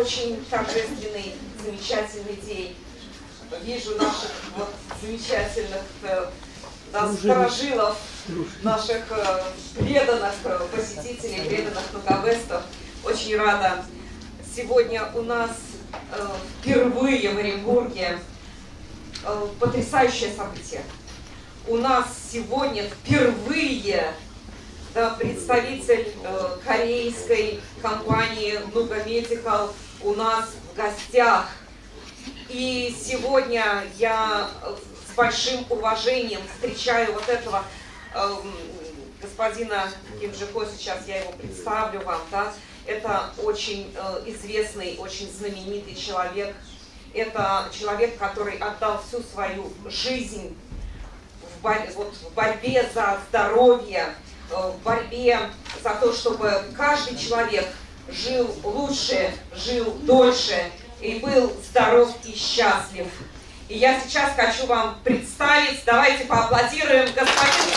очень торжественный, замечательный день. Вижу наших вот замечательных сторожилов, наших преданных посетителей, преданных нугавестов. Очень рада. Сегодня у нас впервые в Оренбурге потрясающее событие. У нас сегодня впервые представитель корейской компании Nuga Medical у нас в гостях. И сегодня я с большим уважением встречаю вот этого господина Ким Джи Хо, сейчас я его представлю вам, да? Это очень известный, очень знаменитый человек. Это человек, который отдал всю свою жизнь в борьбе за здоровье, в борьбе за то, чтобы каждый человек жил лучше, жил дольше и был здоров и счастлив. И я сейчас хочу вам представить, давайте поаплодируем господину.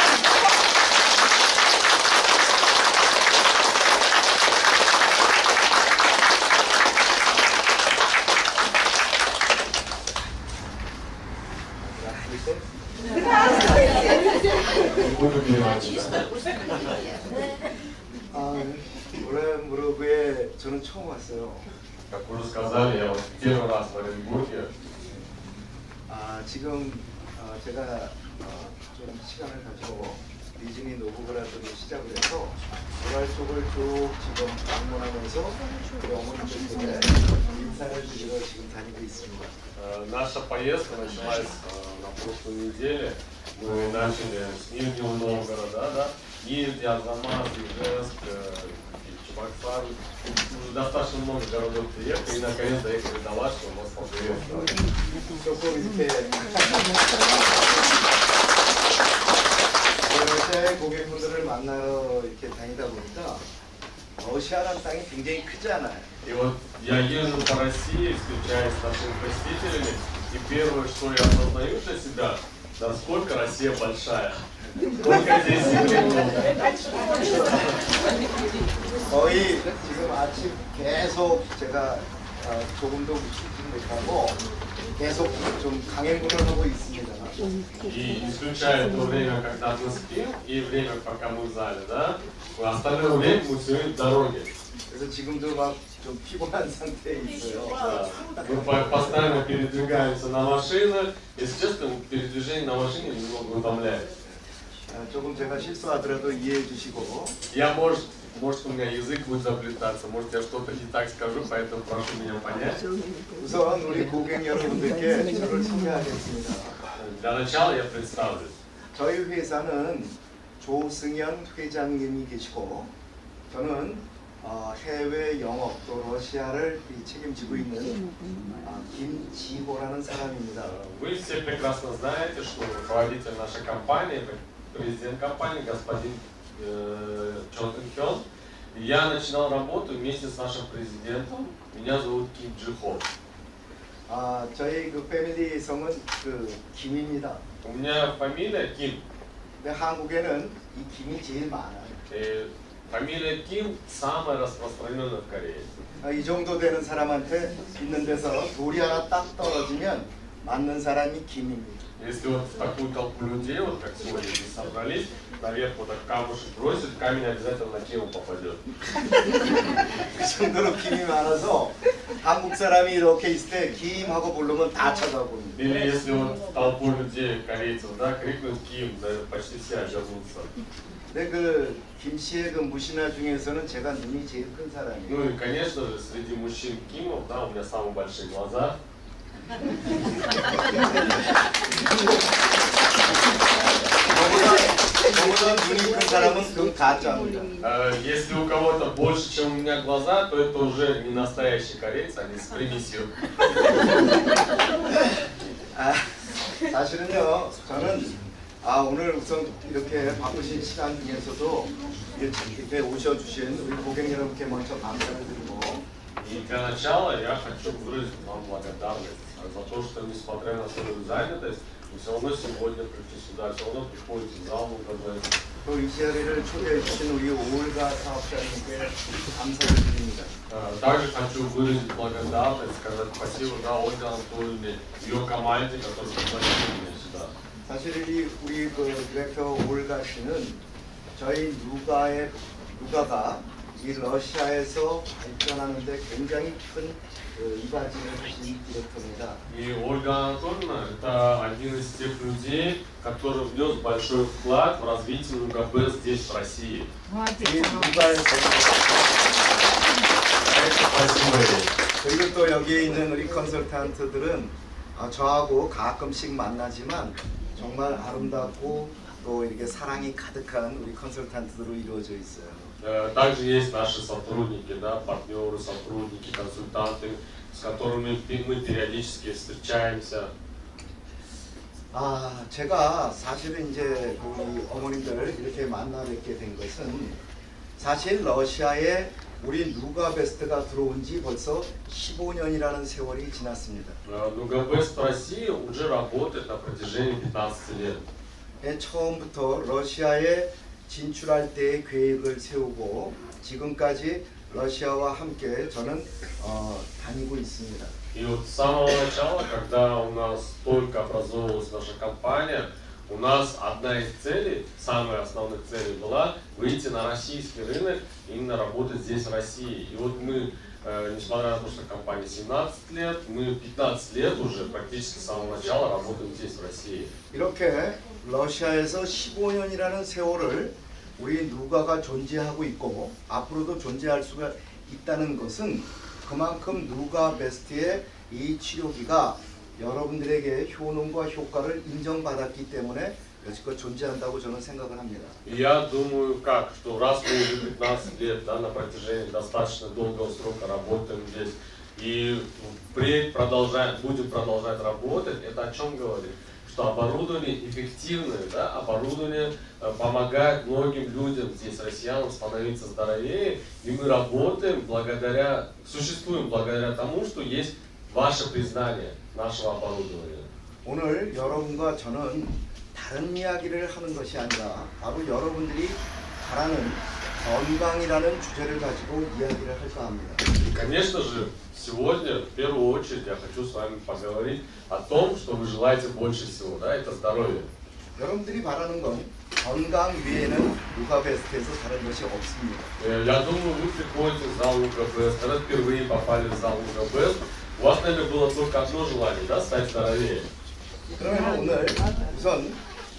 오렌부르크에 저는 처음 왔어요. Как уже сказали, я вот первый раз в Оренбурге. 지금 제가 좀 시간을 가지고 디즈니 노브그라드로 시작을 해서 도랄 쪽을 쭉 지금 방문하면서 우리 어머님들께 인사를 드리러 지금 다니고 있습니다. Наша поездка началась на прошлой неделе. Мы начали с Нижнего Новгорода, да? Нижний, Арзамас, Ижевск, Чебоксар. Уже достаточно много городов приехали и наконец доехали до вас, чтобы вас поприветствовать. 러시아의 고객분들을 만나러 이렇게 다니다 보니까 러시아라는 땅이 굉장히 크잖아요. И вот я езжу по России, встречаюсь с нашими посетителями, и первое, что я осознаю для себя, насколько Россия большая. Сколько здесь земли много. 거의 지금 아침 계속 제가 조금도 쉬지 못하고 계속 좀 강행군을 하고 있습니다. И исключая то время, когда мы спим, и время, пока мы в зале, да, остальное время мы все в дороге. 그래서 지금도 막 좀 피곤한 상태에 있어요. Мы постоянно передвигаемся на машинах, если честно, передвижение на машине немного утомляет. 조금 제가 실수하더라도 이해해 주시고. Я, может у меня язык будет заплетаться, может я что-то не так скажу, поэтому прошу меня понять. 우선 우리 고객 여러분들께 저를 소개하겠습니다. Для начала я представлю. 저희 회사는 조승현 회장님이 계시고 저는 해외 영업 또 러시아를 책임지고 있는 김지호라는 사람입니다. Вы все прекрасно знаете, что руководитель нашей компании, президент компании, господин Чон Ин Хён. Я начинал работу вместе с нашим президентом. Меня зовут Ким Джи Хо. 저희 그 패밀리 성은 김입니다. У меня фамилия Ким. 근데 한국에는 이 김이 제일 많아요. Фамилия Ким самая распространенная в Корее. 이 정도 되는 사람한테 있는 데서 돌이 하나 딱 떨어지면 맞는 사람이 김입니다. Если вот в такую толпу людей, вот как сегодня здесь собрались, наверх вот так камушек бросит, камень обязательно на Киму попадет. 그 정도로 김이 많아서 한국 사람이 이렇게 있을 때 김하고 부르면 다 쳐다봅니다. Или если вот толпу людей, корейцев, да, крикнут Ким, да, почти все обернутся. 근데 그 김 씨의 그 무신화 중에서는 제가 눈이 제일 큰 사람이에요. Ну и, конечно же, среди мужчин Кимов, да, у меня самые большие глаза. 저보다 눈이 큰 사람은 그건 가짜입니다. Если у кого-то больше, чем у меня глаза, то это уже не настоящий кореец, они с примесью. 사실은요, 저는 오늘 우선 이렇게 바쁘신 시간 중에서도 이렇게 오셔주신 우리 고객 여러분께 먼저 감사를 드리고 И для начала я хочу выразить вам благодарность за то, что несмотря на свою занятость, вы все равно сегодня пришли сюда, все равно приходите в зал, 또 이 자리를 초대해 주신 우리 올가 사업자님께 감사를 드립니다. Также хочу выразить благодарность, сказать спасибо Ольге Анатольевне, ее команде, которая пригласила меня сюда. 사실 우리 그 디렉터 올가 씨는 저희 누가가 이 러시아에서 발전하는데 굉장히 큰 이바지를 하신 디렉터입니다. И Ольга Анатольевна – это один из тех людей, который внес большой вклад в развитие НУГБ здесь, в России. 이 누가에서 Спасибо ей. 그리고 또 여기에 있는 우리 컨설턴트들은 저하고 가끔씩 만나지만 정말 아름답고 또 이렇게 사랑이 가득한 우리 컨설턴트들로 이루어져 있어요. Также есть наши сотрудники, да, партнеры, сотрудники, консультанты, с которыми мы периодически встречаемся. 제가 사실은 이제 우리 어머님들 이렇게 만나 뵙게 된 것은 사실 러시아에 우리 누가베스트가 들어온 지 벌써 15년이라는 세월이 지났습니다. НУГБ в России уже работает на протяжении 15 лет. 처음부터 러시아에 진출할 때의 계획을 세우고 지금까지 러시아와 함께 저는 다니고 있습니다. И вот с самого начала, когда у нас только образовалась наша компания, у нас одна из целей, самая основная цель была выйти на российский рынок, именно работать здесь в России. И вот мы, несмотря на то, что компания 17 лет, мы 15 лет уже практически с самого начала работаем здесь в России. 이렇게 러시아에서 15년이라는 세월을 우리 누가가 존재하고 있고 앞으로도 존재할 수가 있다는 것은 그만큼 누가베스트의 이 치료기가 여러분들에게 효능과 효과를 인정받았기 때문에 여지껏 존재한다고 저는 생각을 합니다. Я думаю, что раз мы уже 15 лет, да, на протяжении достаточно долгого срока работаем здесь и впредь будем продолжать работать, это о чем говорит? Что оборудование эффективное, да, оборудование помогает многим людям здесь, россиянам, становиться здоровее, и мы работаем существуем благодаря тому, что есть ваше признание нашего оборудования. 오늘 여러분과 저는 다른 이야기를 하는 것이 아니라 바로 여러분들이 바라는 건강이라는 주제를 가지고 이야기를 할까 합니다. И, конечно же, сегодня в первую очередь я хочу с вами поговорить о том, что вы желаете больше всего, да, это здоровье. 여러분들이 바라는 건 건강 외에는 누가베스트에서 다른 것이 없습니다. Я думаю, вы приходите в зал УГБ, когда впервые попали в зал УГБ, у вас, наверное, было только одно желание, да, стать здоровее. 그러면 오늘 우선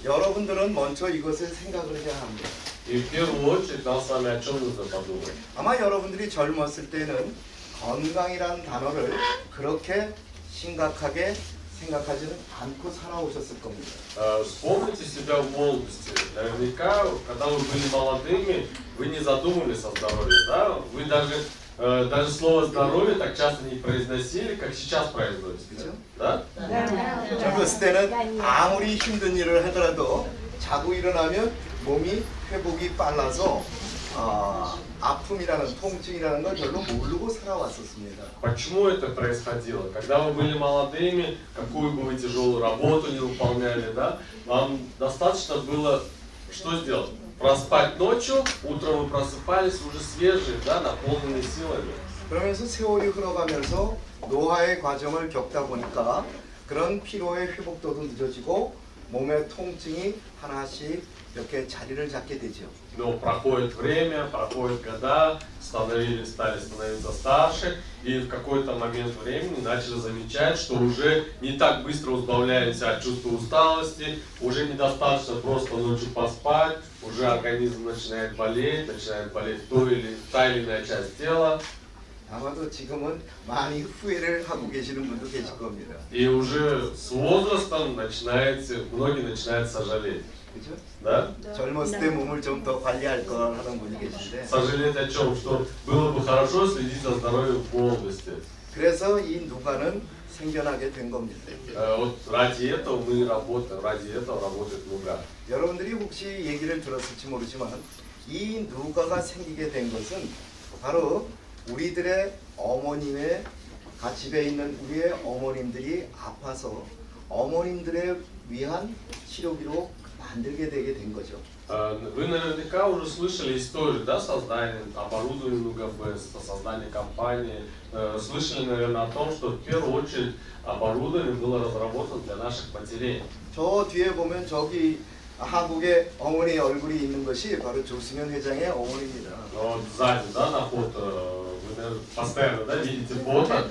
여러분들은 먼저 이것을 생각을 해야 합니다. И в первую очередь нам с вами о чем нужно подумать. 아마 여러분들이 젊었을 때는 건강이라는 단어를 그렇게 심각하게 생각하지는 않고 살아오셨을 겁니다. Вспомните себя в молодости. Наверняка, когда вы были молодыми, вы не задумывались о здоровье, да? Вы даже слово здоровье так часто не произносили, как сейчас произносите. Да? 젊었을 때는 아무리 힘든 일을 하더라도 자고 일어나면 몸이 회복이 빨라서 아픔이라는 통증이라는 걸 별로 모르고 살아왔었습니다. Почему это происходило? Когда вы были молодыми, какую бы вы тяжелую работу не выполняли, да, вам достаточно было что сделать? Проспать ночью, утром вы просыпались уже свежие, да, наполненные силами. 그러면서 세월이 흘러가면서 노화의 과정을 겪다 보니까 그런 피로의 회복도도 늦어지고 몸의 통증이 하나씩 이렇게 자리를 잡게 되죠. Но проходит время, проходят года, стали становиться старше, и в какой-то момент времени начали замечать, что уже не так быстро избавляемся от чувства усталости, уже недостаточно просто ночью поспать, уже организм начинает болеть та или иная часть тела. 아마도 지금은 많이 후회를 하고 계시는 분도 계실 겁니다. И уже с возрастом многие начинают сожалеть. 그죠? Да? 젊었을 때 몸을 좀 더 관리할 걸 하는 분이 계신데 Сожалеть о чем? Что было бы хорошо следить за здоровьем в молодости. 그래서 이 누가는 생겨나게 된 겁니다. Вот ради этого мы работаем, ради этого работает НУГА. 여러분들이 혹시 얘기를 들었을지 모르지만 이 누가가 생기게 된 것은 바로 우리들의 어머님의 집에 있는 우리의 어머님들이 아파서 어머님들에 위한 치료비로 만들게 되게 된 거죠. Вы наверняка уже слышали историю, да, создания оборудования НУГБС, создания компании. Слышали, наверное, о том, что в первую очередь оборудование было разработано для наших матерей. 저 뒤에 보면 저기 한국의 어머니 얼굴이 있는 것이 바로 조승현 회장의 어머니입니다. Вот сзади, да, на фото, вы, наверное, постоянно, да, видите фото.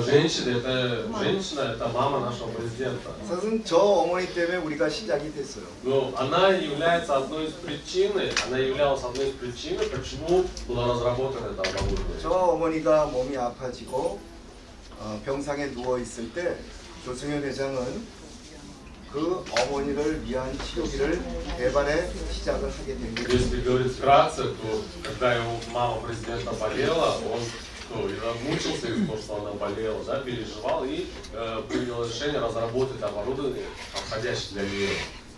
Женщина, это мама нашего президента. 사실은 저 어머니 때문에 우리가 시작이 됐어요. Но она является одной из причин, почему была разработана эта оборудование. 저 어머니가 몸이 아파지고 병상에 누워 있을 때 조승현 회장은 그 어머니를 위한 치료기를 개발해 시작을 하게 된 거죠. Если говорить вкратце, то когда его мама президента болела, он мучился из-за того, что она болела, да, переживал и принял решение разработать оборудование, подходящее для нее.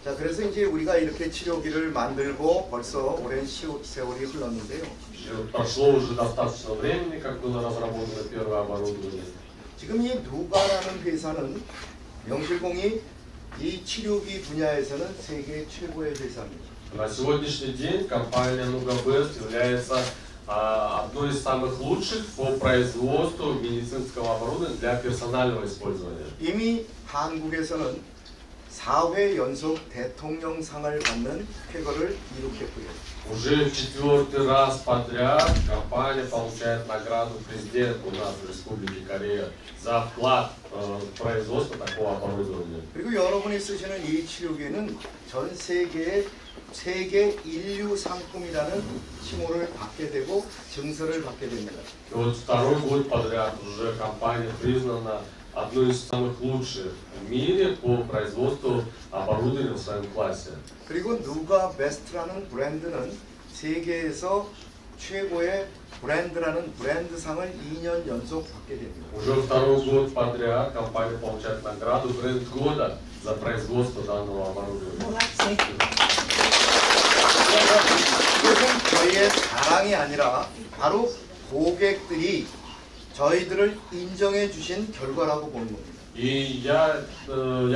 자, 그래서 이제 우리가 이렇게 치료기를 만들고 벌써 오랜 세월이 흘렀는데요. Прошло уже достаточно времени, как было разработано первое оборудование. 지금 이 누가라는 회사는 명실공히 이 치료기 분야에서는 세계 최고의 회사입니다. На сегодняшний день компания НУГБС является одной из самых лучших по производству медицинского оборудования для персонального использования. 이미 한국에서는 4회 연속 대통령상을 받는 쾌거를 이룩했고요. Уже в 4-й раз подряд компания получает награду президента у нас в Республике Корея за вклад в производство такого оборудования. 그리고 여러분이 쓰시는 이 치료기는 전 세계의 세계 인류 상품이라는 칭호를 받게 되고 증서를 받게 됩니다. И вот второй год подряд уже компания признана одной из самых лучших в мире по производству оборудования в своем классе. 그리고 누가 베스트라는 브랜드는 세계에서 최고의 브랜드라는 브랜드상을 2년 연속 받게 됩니다. Уже второй год подряд компания получает награду бренд года за производство данного оборудования. 이것은 저희의 자랑이 아니라 바로 고객들이 저희들을 인정해 주신 결과라고 보는 겁니다. И я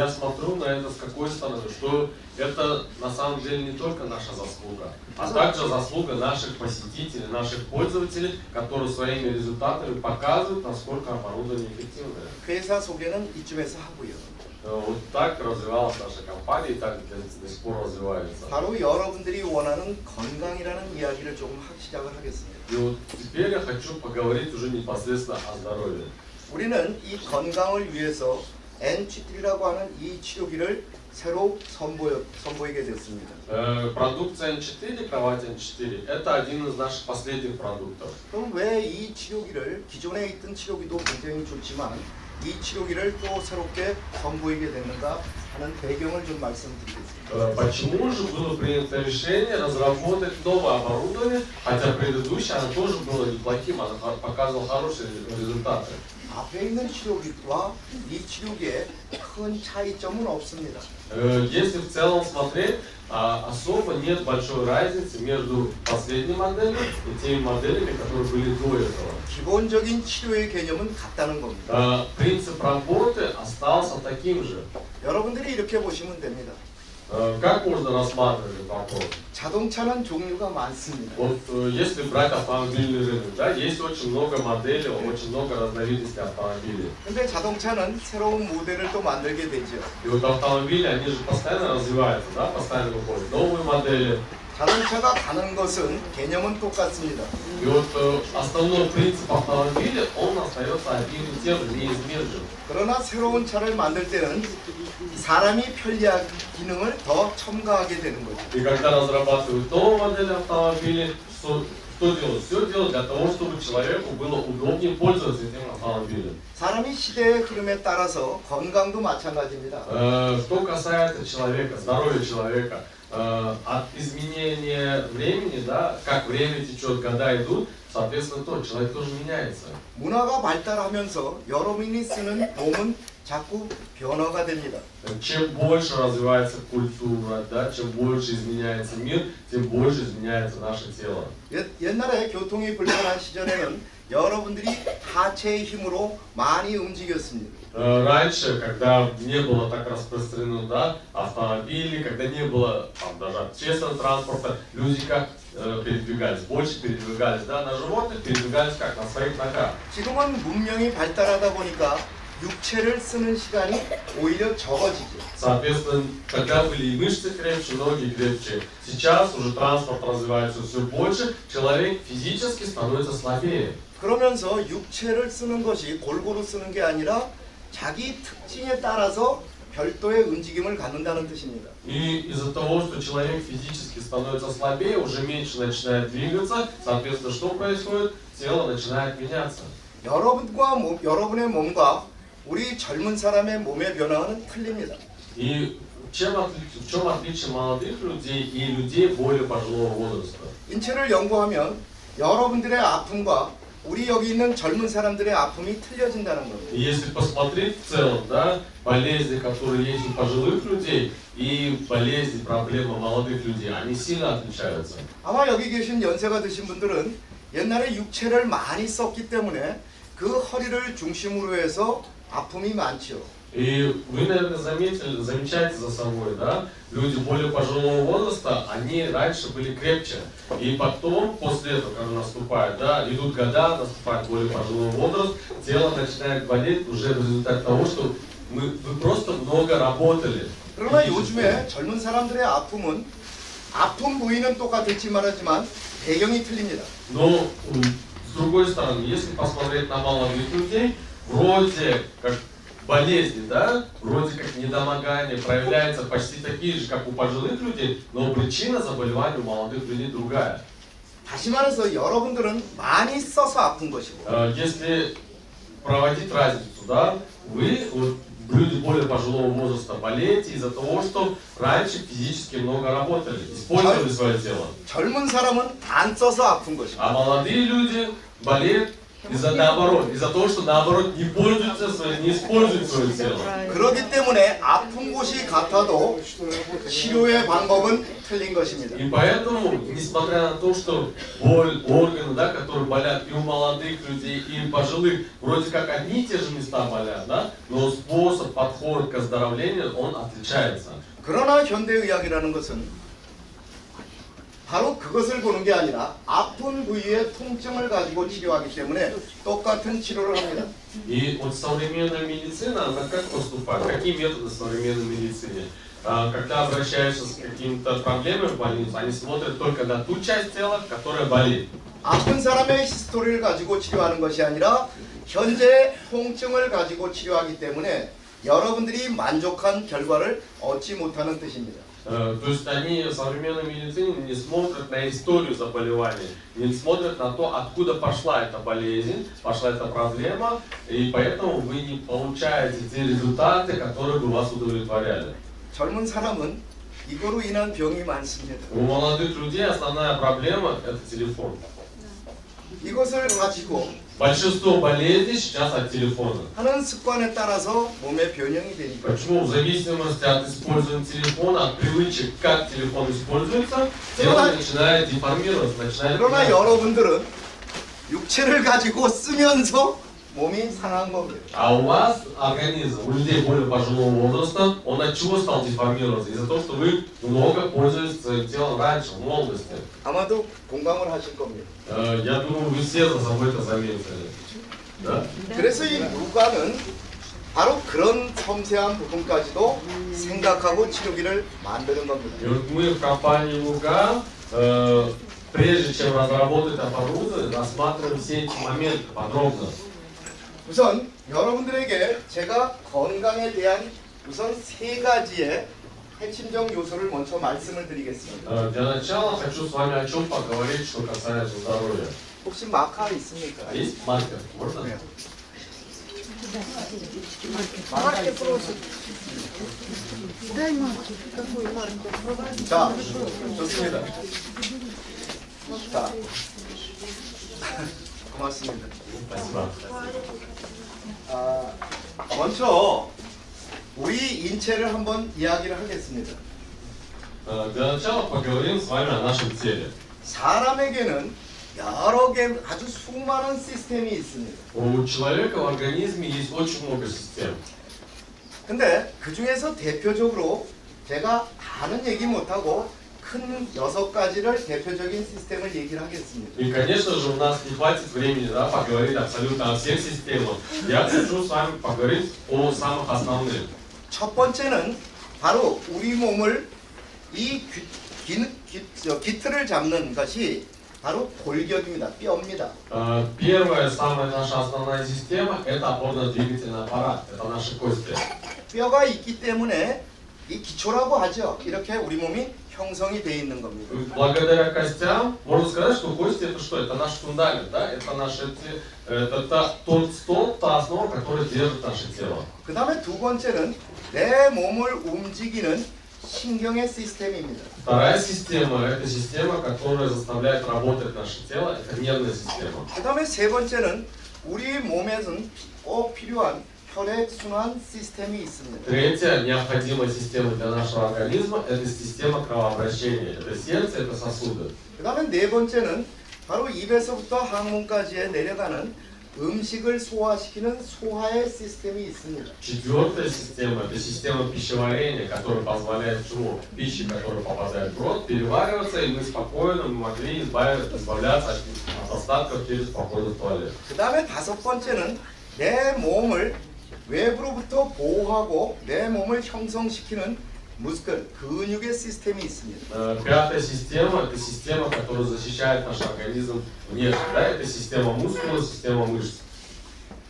смотрю на это с какой стороны, что это на самом деле не только наша заслуга, а также заслуга наших посетителей, наших пользователей, которые своими результатами показывают, насколько оборудование эффективное. 회사 소개는 이쯤에서 하고요. Вот так развивалась наша компания и так до сих пор развивается. 바로 여러분들이 원하는 건강이라는 이야기를 조금 시작을 하겠습니다. И вот теперь я хочу поговорить уже непосредственно о здоровье. 우리는 이 건강을 위해서 N-G3라고 하는 이 치료기를 새로 선보이게 됐습니다. Продукция N4, кровать N4, это один из наших последних продуктов. 그럼 왜 이 치료기를 기존에 있던 치료기도 굉장히 좋지만 이 치료기를 또 새롭게 선보이게 됐는가 하는 배경을 좀 말씀드리겠습니다. Почему же было принято решение разработать новое оборудование, хотя предыдущее оно тоже было неплохим, оно показывало хорошие результаты. 앞에 있는 치료기와 이 치료기에 큰 차이점은 없습니다. Если в целом смотреть, особо нет большой разницы между последней моделью и теми моделями, которые были до этого. 기본적인 치료의 개념은 같다는 겁니다. Принцип работы остался таким же. 여러분들이 이렇게 보시면 됩니다. Как можно рассматривать этот вопрос? 자동차는 종류가 많습니다. Вот если брать автомобильный рынок, да, есть очень много моделей, очень много разновидностей автомобилей. 근데 자동차는 새로운 모델을 또 만들게 되죠. И вот автомобили, они же постоянно развиваются, да, постоянно выходят новые модели. 자동차가 가는 것은 개념은 똑같습니다. И вот основной принцип автомобиля, он остается один и тем же, неизменным. 그러나 새로운 차를 만들 때는 사람이 편리한 기능을 더 첨가하게 되는 거죠. И когда разрабатывают новые модели автомобилей, что делают? Все делают для того, чтобы человеку было удобнее пользоваться этим автомобилем. 사람이 시대의 흐름에 따라서 건강도 마찬가지입니다. Что касается человека, здоровья человека, от изменения времени, да, как время течет, года идут, соответственно, то, человек тоже меняется. 문화가 발달하면서 여러분이 쓰는 몸은 자꾸 변화가 됩니다. Чем больше развивается культура, да, чем больше изменяется мир, тем больше изменяется наше тело. 옛날에 교통이 불편한 시절에는 여러분들이 하체의 힘으로 많이 움직였습니다. Раньше, когда не было так распространено, да, автомобили, когда не было там, даже общественного транспорта, люди как передвигались, больше передвигались, да, на животных передвигались как, на своих ногах. 지금은 문명이 발달하다 보니까 육체를 쓰는 시간이 오히려 적어지죠. Соответственно, когда были и мышцы крепче, ноги крепче, сейчас уже транспорт развивается все больше, человек физически становится слабее. 그러면서 육체를 쓰는 것이 골고루 쓰는 게 아니라 자기 특징에 따라서 별도의 움직임을 갖는다는 뜻입니다. И из-за того, что человек физически становится слабее, уже меньше начинает двигаться, соответственно, что происходит? Тело начинает меняться. 여러분의 몸과 우리 젊은 사람의 몸의 변화는 틀립니다. И в чем отличие молодых людей и людей более пожилого возраста? 인체를 연구하면 여러분들의 아픔과 우리 여기 있는 젊은 사람들의 아픔이 틀려진다는 겁니다. Если посмотреть в целом, да, болезни, которые есть у пожилых людей, и болезни, проблемы молодых людей, они сильно отличаются. 아마 여기 계신 연세가 드신 분들은 옛날에 육체를 많이 썼기 때문에 그 허리를 중심으로 해서 아픔이 많죠. И вы, наверное, замечаете за собой, да, люди более пожилого возраста, они раньше были крепче. И потом, после этого, когда наступает, да, идут года, наступает более пожилой возраст, тело начинает болеть уже в результате того, что вы просто много работали. 그러나 요즘에 젊은 사람들의 아픔은 아픈 부위는 똑같을지 말하지만 배경이 틀립니다. Но, с другой стороны, если посмотреть на молодых людей, вроде как болезни, да, вроде как недомогание проявляются почти такие же, как у пожилых людей, но причина заболевания у молодых людей другая. 다시 말해서 여러분들은 많이 써서 아픈 것이고 Если проводить разницу, да, вы, вот, люди более пожилого возраста, болеете из-за того, что раньше физически много работали, использовали свое тело. 젊은 사람은 안 써서 아픈 것이고 А молодые люди болеют из-за наоборот, из-за того, что наоборот не используют свое тело. 그렇기 때문에 아픈 곳이 같아도 치료의 방법은 틀린 것입니다. И поэтому, несмотря на то, что боль, органы, да, которые болят и у молодых людей, и у пожилых, вроде как одни и те же места болят, да, но способ, подход к оздоровлению, он отличается. 그러나 현대의학이라는 것은 바로 그것을 보는 게 아니라 아픈 부위의 통증을 가지고 치료하기 때문에 똑같은 치료를 합니다. И вот современная медицина, она как поступает? Какие методы современной медицины? Когда обращаешься с какими-то проблемами в больницу, они смотрят только на ту часть тела, которая болит. 아픈 사람의 히스토리를 가지고 치료하는 것이 아니라 현재 통증을 가지고 치료하기 때문에 여러분들이 만족한 결과를 얻지 못하는 뜻입니다. То есть они в современной медицине не смотрят на историю заболевания, не смотрят на то, откуда пошла эта болезнь, пошла эта проблема, и поэтому вы не получаете те результаты, которые бы вас удовлетворяли. 젊은 사람은 이거로 인한 병이 많습니다. У молодых людей основная проблема – это телефон. 이것을 가지고 Большинство болезней сейчас от телефона. 하는 습관에 따라서 몸의 변형이 되니까 Почему? В зависимости от использования телефона, от привычек, как телефон используется, тело начинает деформироваться, начинает 그러나 меняться. 여러분들은 육체를 가지고 쓰면서 몸이 상한 겁니다. А у вас организм, у людей более пожилого возраста, он от чего стал деформироваться? Из-за того, что вы много пользовались своим телом раньше, в молодости. 아마도 공감을 하실 겁니다. Я думаю, вы все за собой это заметили. Да? 그래서 이 루가는 바로 그런 섬세한 부분까지도 생각하고 치료기를 만드는 겁니다. И вот мы в компании Луга, прежде чем разработать оборудование, рассматриваем все эти моменты подробно. 우선 여러분들에게 제가 건강에 대한 우선 세 가지의 핵심적 요소를 먼저 말씀을 드리겠습니다. Для начала хочу с вами о чем поговорить, что касается здоровья. 혹시 마카 있습니까? А есть маркер? Можно? 마카 просит. Дай маркер. Какой маркер? 자, 좋습니다. 자, 고맙습니다. Спасибо. 먼저 우리 인체를 한번 이야기를 하겠습니다. Для начала поговорим с вами о нашем теле. 사람에게는 여러 개 아주 수많은 시스템이 있습니다. У человека в организме есть очень много систем. 근데 그 중에서 대표적으로 제가 다는 얘기 못하고 큰 6가지를 대표적인 시스템을 얘기를 하겠습니다. И, конечно же, у нас не хватит времени, да, поговорить абсолютно о всех системах. Я хочу с вами поговорить о самых основных. 첫 번째는 바로 우리 몸을 이 기틀을 잡는 것이 바로 골격입니다. 뼈입니다. Первая, самая наша основная система – это опорно-двигательный аппарат, это наши кости. 뼈가 있기 때문에 이 기초라고 하죠. 이렇게 우리 몸이 형성이 되어 있는 겁니다. Благодаря костям можно сказать, что кости это что? Это наш фундамент, да? Это тот столб, та основа, которая держит наше тело. 그 다음에 두 번째는 내 몸을 움직이는 신경의 시스템입니다. Вторая система – это система, которая заставляет работать наше тело, это нервная система. 그 다음에 세 번째는 우리 몸에는 꼭 필요한 혈액순환 시스템이 있습니다. Третья необходимая система для нашего организма – это система кровообращения. Это сердце, это сосуды. 그 다음에 네 번째는 바로 입에서부터 항문까지 내려가는 음식을 소화시키는 소화의 시스템이 있습니다. Четвертая система – это система пищеварения, которая позволяет чему? Пище, которая попадает в рот, перевариваться, и мы спокойно могли избавляться от остатков через спокойный туалет. 그 다음에 다섯 번째는 내 몸을 외부로부터 보호하고 내 몸을 형성시키는 мускул, 근육의 시스템이 있습니다. Пятая система – это система, которая защищает наш организм внешне. Да? Это система мускула, система мышц.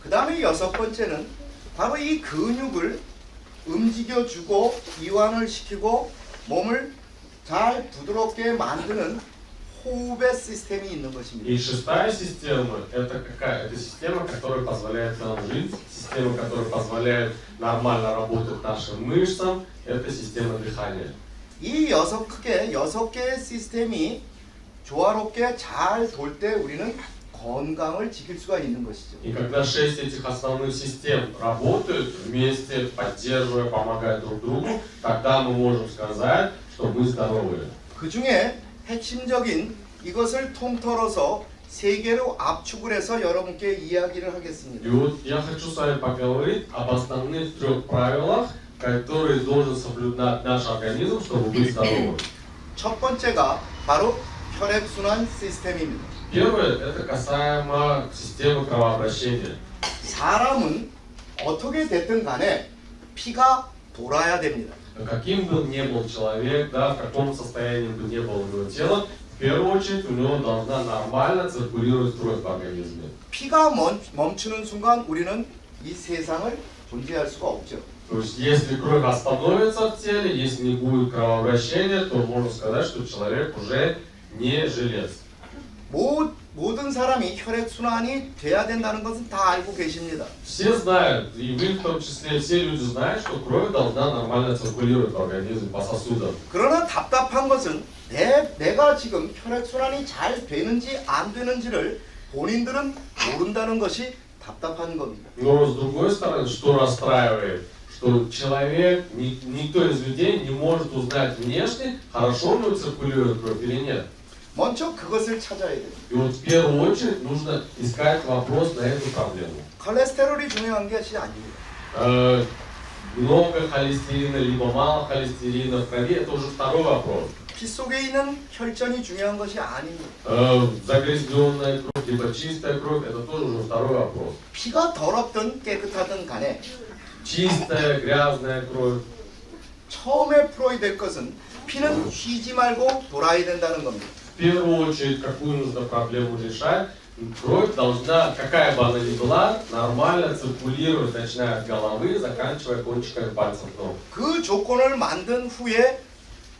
그 다음에 여섯 번째는 바로 이 근육을 움직여주고 이완을 시키고 몸을 잘 부드럽게 만드는 호흡의 시스템이 있는 것입니다. И шестая система – это какая? Это система, которая позволяет нам жить, система, которая позволяет нормально работать нашим мышцам. Это система дыхания. 이 여섯 개의 시스템이 조화롭게 잘 돌 때 우리는 건강을 지킬 수가 있는 것이죠. И когда 6 этих основных систем работают вместе, поддерживая, помогая друг другу, тогда мы можем сказать, что мы здоровы. 그 중에 핵심적인 이것을 통틀어서 세 개로 압축을 해서 여러분께 이야기를 И 하겠습니다. вот я хочу с вами поговорить об основных 3 правилах, которые должен соблюдать наш организм, чтобы быть здоровым. 첫 번째가 바로 혈액순환 시스템입니다. Первое – это касаемо системы кровообращения. 사람은 어떻게 됐든 간에 피가 돌아야 됩니다. Каким бы ни был человек, да, в каком состоянии бы ни было его тело, в первую очередь у него должна нормально циркулировать кровь в организме. 피가 멈추는 순간 우리는 이 세상을 존재할 수가 없죠. То есть, если кровь остановится в теле, если не будет кровообращения, то можно сказать, что человек уже не жилец. 모든 사람이 혈액순환이 돼야 된다는 것은 다 알고 계십니다. Все знают, и вы в том числе, все люди знают, что кровь должна нормально циркулировать в организме по сосудам. 그러나 답답한 것은 내가 지금 혈액순환이 잘 되는지 안 되는지를 본인들은 모른다는 것이 답답한 겁니다. Но с другой стороны, что расстраивает, что человек, никто из людей не может узнать внешне, хорошо у него циркулирует кровь или нет. 먼저 그것을 찾아야 돼요. И вот в первую очередь нужно искать вопрос на эту проблему. 콜레스테롤이 중요한 것이 아닙니다. Много холестерина, либо мало холестерина в крови, это уже второй вопрос. 피 속에 있는 혈전이 중요한 것이 아닙니다. Загрязненная кровь, либо чистая кровь, это тоже уже второй вопрос. 피가 더럽든 깨끗하든 간에 Чистая, грязная кровь. 처음에 풀어야 될 것은 피는 쉬지 말고 돌아야 된다는 겁니다. В первую очередь, какую нужно проблему решать, кровь должна, какая бы она ни была, нормально циркулировать, начиная от головы, заканчивая кончиками пальцев ног. 그 조건을 만든 후에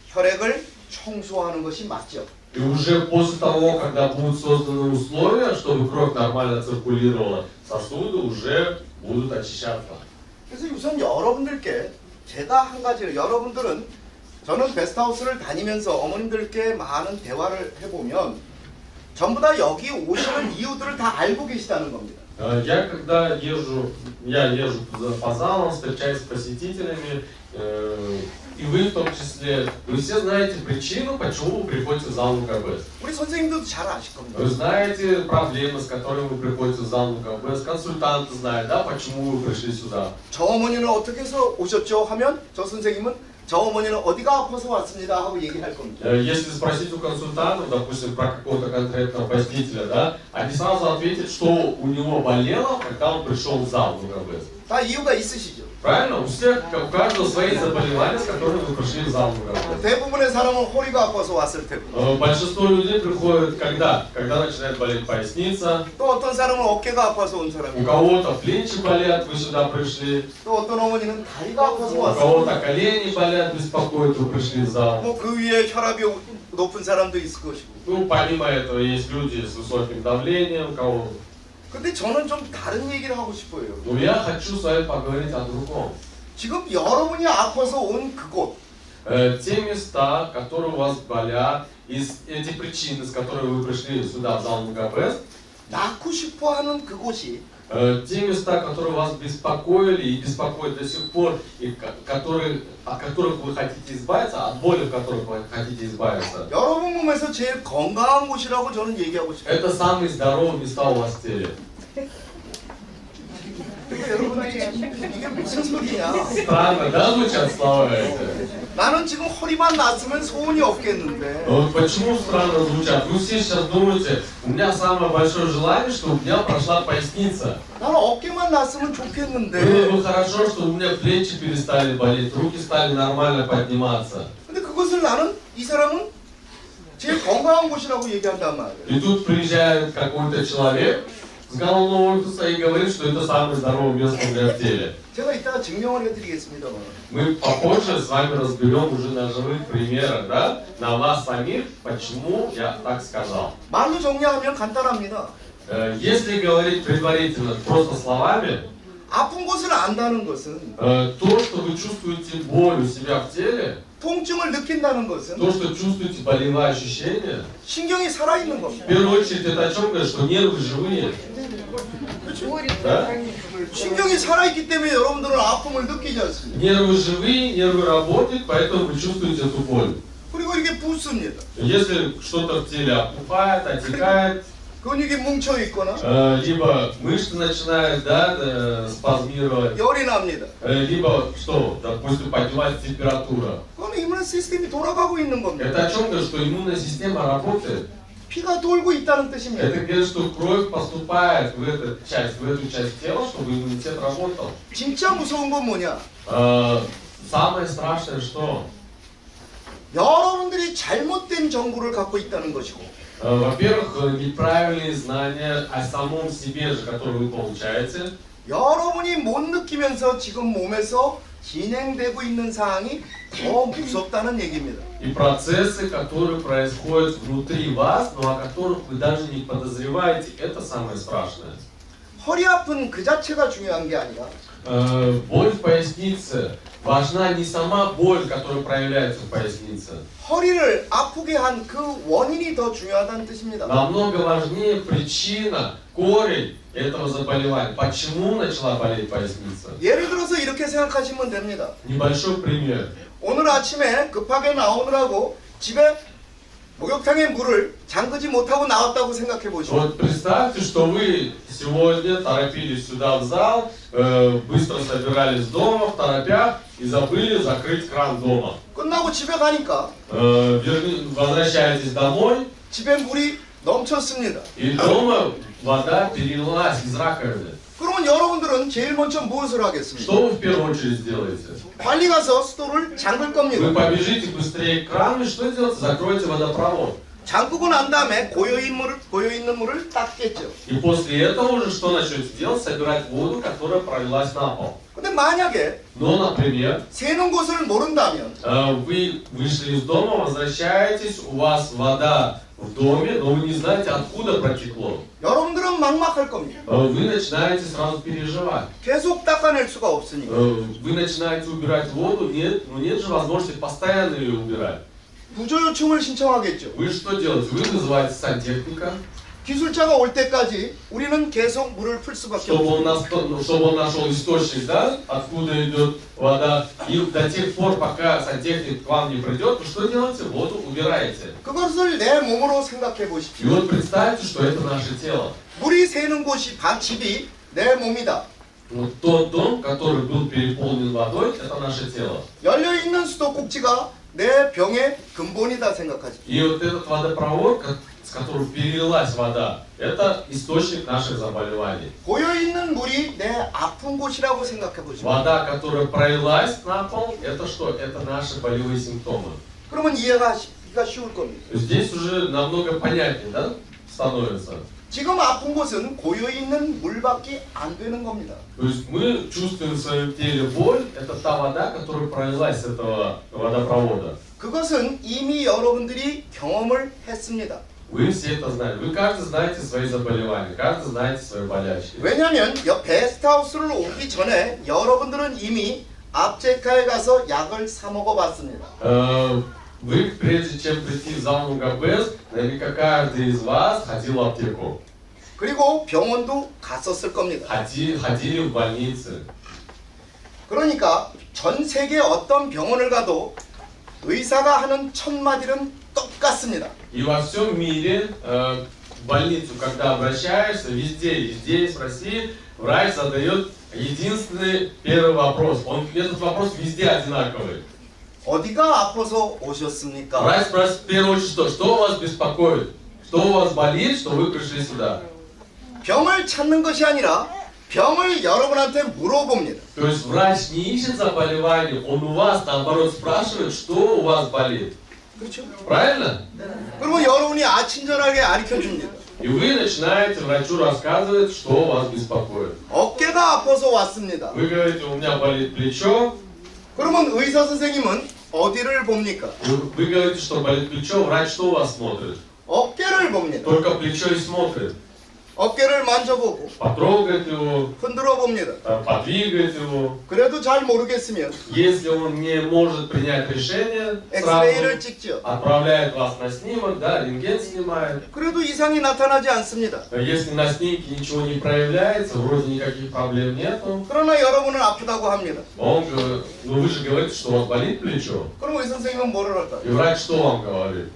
혈액을 청소하는 것이 맞죠. И уже после того, когда будут созданы условия, чтобы кровь нормально циркулировала, сосуды уже будут очищаться. 그래서 우선 여러분들께 제가 한 가지를 여러분들은 저는 베스트하우스를 다니면서 어머님들께 많은 대화를 해보면 전부 다 여기 오시는 이유들을 다 알고 계시다는 겁니다. Я когда езжу по залам, встречаюсь с посетителями, и вы в том числе, вы все знаете причину, почему вы приходите в зал МКБ. 우리 선생님들도 잘 아실 겁니다. Вы знаете проблемы, с которыми вы приходите в зал МКБ, консультанты знают, да, почему вы пришли сюда. 저 어머니는 어떻게 해서 오셨죠? 하면 저 선생님은 저 어머니는 어디가 아파서 왔습니다 하고 얘기할 겁니다. Если спросить у консультантов, допустим, про какого-то конкретного посетителя, да, они сразу ответят, что у него болело, когда он пришел в зал МКБ. 다 이유가 있으시죠. Правильно? У каждого свои заболевания, с которыми вы пришли в зал МКБ. 대부분의 사람은 허리가 아파서 왔을 테고 Большинство людей приходят когда? Когда начинает болеть поясница, 또 어떤 사람은 어깨가 아파서 온 у 사람이고 кого-то плечи болят, вы сюда пришли, 또 어떤 어머니는 다리가 아파서 у 왔어요. кого-то колени болят, беспокоят, вы пришли в зал. 뭐 그 위에 혈압이 높은 사람도 있을 것이고. Ну, помимо этого, есть люди с высоким давлением, у кого... 근데 저는 좀 다른 얘기를 하고 싶어요. Но я хочу с вами поговорить о другом. 지금 여러분이 아파서 온 그곳, Те места, которые у вас болят, эти причины, с которыми вы пришли сюда, в зал МКБ, 낳고 싶어 하는 그곳이 те места, которые вас беспокоили и беспокоят до сих пор, и от которых вы хотите избавиться, от боли, от которых вы хотите избавиться, 여러분 몸에서 제일 건강한 곳이라고 저는 얘기하고 싶어요. это самые здоровые места у вас в теле. 근데 여러분들이 이게 무슨 소리냐? Странно, да, звучат слова эти? 나는 지금 허리만 났으면 소원이 없겠는데 Но вот почему странно звучат? Вы все сейчас думаете, у меня самое большое желание, чтобы у меня прошла поясница. 나는 어깨만 났으면 Было 좋겠는데 бы хорошо, что у меня плечи перестали болеть, руки стали нормально подниматься. 근데 그것을 나는 이 사람은 제일 건강한 곳이라고 얘기한단 말이에요. И тут приезжает какой-то человек с головного офиса и говорит, что это самое здоровое место у меня в теле. 제가 이따가 증명을 해드리겠습니다만 Мы попозже с вами разберем уже на живых примерах, да, на вас самих, почему я так сказал. 말로 정리하면 간단합니다. Если говорить предварительно, просто словами, 아픈 곳을 안다는 것은 то, что вы чувствуете боль у себя в теле, 통증을 느낀다는 것은 то, что чувствуете болевые ощущения, 신경이 살아있는 в 겁니다. первую очередь это о чем говорит, что нервы живые. Да? 신경이 살아있기 때문에 여러분들은 아픔을 느끼지 않습니다. Нервы живые, нервы работают, поэтому вы чувствуете эту боль. 그리고 이게 붓습니다. Если что-то в теле опухает, отекает, 근육이 뭉쳐 있거나 либо мышцы начинают, да, спазмировать, 열이 납니다. либо что, допустим, поднимается температура. 그건 이문 시스템이 돌아가고 있는 겁니다. Это о чем говорит, что иммунная система работает. 피가 돌고 있다는 뜻입니다. Это говорит, что кровь поступает в эту часть тела, чтобы иммунитет работал. 진짜 무서운 건 뭐냐? Самое страшное, что? 여러분들이 잘못된 정보를 갖고 있다는 것이고 Во-первых, неправильные знания о самом себе же, которые вы получаете. 여러분이 못 느끼면서 지금 몸에서 진행되고 있는 상황이 더 무섭다는 얘기입니다. И процессы, которые происходят внутри вас, но о которых вы даже не подозреваете, это самое страшное. 허리 아픈 그 자체가 중요한 게 아니라 Боль в пояснице важна не сама боль, которая проявляется в пояснице. 허리를 아프게 한 그 원인이 더 중요하다는 뜻입니다. Намного важнее причина, корень этого заболевания. Почему начала болеть поясница? 예를 들어서 이렇게 생각하시면 됩니다. Небольшой пример. 오늘 아침에 급하게 나오느라고 집에 목욕탕에 물을 잠그지 못하고 나왔다고 생각해 보시죠. Вот представьте, что вы сегодня торопились сюда в зал, быстро собирались дома в торопях и забыли закрыть кран дома. 끝나고 집에 가니까 Возвращаетесь домой, 집에 물이 넘쳤습니다. и дома вода перелилась из раковины. 그러면 여러분들은 제일 먼저 무엇을 하겠습니까? Что вы в первую очередь сделаете? 빨리 가서 스토를 잠글 Вы 겁니다. побежите быстрее к крану, и что делаете? Закройте водопровод. 잠그고 난 다음에 고여있는 물을 닦겠죠. И после этого уже что начнете делать? Собирать воду, которая пролилась на пол. 근데 만약에 Но, например, 새는 곳을 모른다면 вы вышли из дома, возвращаетесь, у вас вода в доме, но вы не знаете, откуда протекло. 여러분들은 막막할 겁니다. Вы начинаете сразу переживать. 계속 닦아낼 수가 없으니까. Вы начинаете убирать воду, нет же возможности постоянно ее убирать. 구조 요청을 신청하겠죠. Вы что делаете? Вы вызываете сантехника, 기술자가 올 때까지 우리는 계속 물을 풀 수밖에 чтобы 없습니다. чтобы он нашел источник, да, откуда идет вода. И до тех пор, пока сантехник к вам не придет, вы что делаете? Воду убираете. 그것을 내 몸으로 생각해 И 보십시오. вот представьте, что это наше тело. 물이 새는 곳이 집이 내 몸이다. Вот тот дом, который был переполнен водой, это наше тело. 열려있는 수도꼭지가 내 병의 근본이다 생각하지. И вот этот водопровод, с которым перелилась вода, это источник наших заболеваний. 고여있는 물이 내 아픈 곳이라고 생각해 보십시오. Вода, которая пролилась на пол, это что? Это наши болевые симптомы. 그러면 이해가 쉬울 겁니다. Здесь уже намного понятнее, да, становится. 지금 아픈 곳은 고여있는 물밖에 안 되는 겁니다. То есть мы чувствуем в своем теле боль, это та вода, которая пролилась с этого водопровода. 그것은 이미 여러분들이 경험을 했습니다. Вы все это знаете. Вы каждый знаете свои заболевания, каждый знаете свои болячки. 왜냐하면 베스트하우스를 오기 전에 여러분들은 이미 ап테카에 가서 약을 사 먹어봤습니다. Вы, прежде чем прийти в зал МГБС, наверняка каждый из вас ходил в аптеку. 그리고 병원도 갔었을 겁니다. Ходили в больницы. 그러니까 전 세계 어떤 병원을 가도 의사가 하는 첫 마디는 똑같습니다. И во всем мире в больницу, когда обращаешься, везде, и здесь, в России, врач задает единственный первый вопрос. Этот вопрос везде одинаковый. 어디가 아파서 오셨습니까? Врач спрашивает в первую очередь, что вас беспокоит? Что у вас болит, что вы пришли сюда? 병을 찾는 것이 아니라 병을 여러분한테 물어봅니다. То есть врач не ищет заболевание, он у вас, наоборот, спрашивает, что у вас болит. 그렇죠? Правильно? 그러면 여러분이 친절하게 가르쳐 줍니다. И вы начинаете врачу рассказывать, что вас беспокоит. 어깨가 아파서 왔습니다. Вы говорите, у меня болит плечо. 그러면 의사 선생님은 어디를 봅니까? Вы говорите, что болит плечо, врач что у вас смотрит? 어깨를 봅니다. Только плечо и смотрит. 어깨를 만져보고 Потрогает его, 흔들어 봅니다. подвигает его. 그래도 잘 모르겠으면 Если он не может принять решение, 엑스레이를 сразу 찍죠. отправляет вас на снимок, да, рентген снимает. 그래도 이상이 на타나지 않습니다. Если на снимке ничего не проявляется, вроде никаких проблем нету, 그러나 여러분은 아프다고 합니다. он говорит, ну вы же говорите, что у вас болит плечо. 그럼 의사 선생님은 뭐를 할까요? И врач что вам говорит?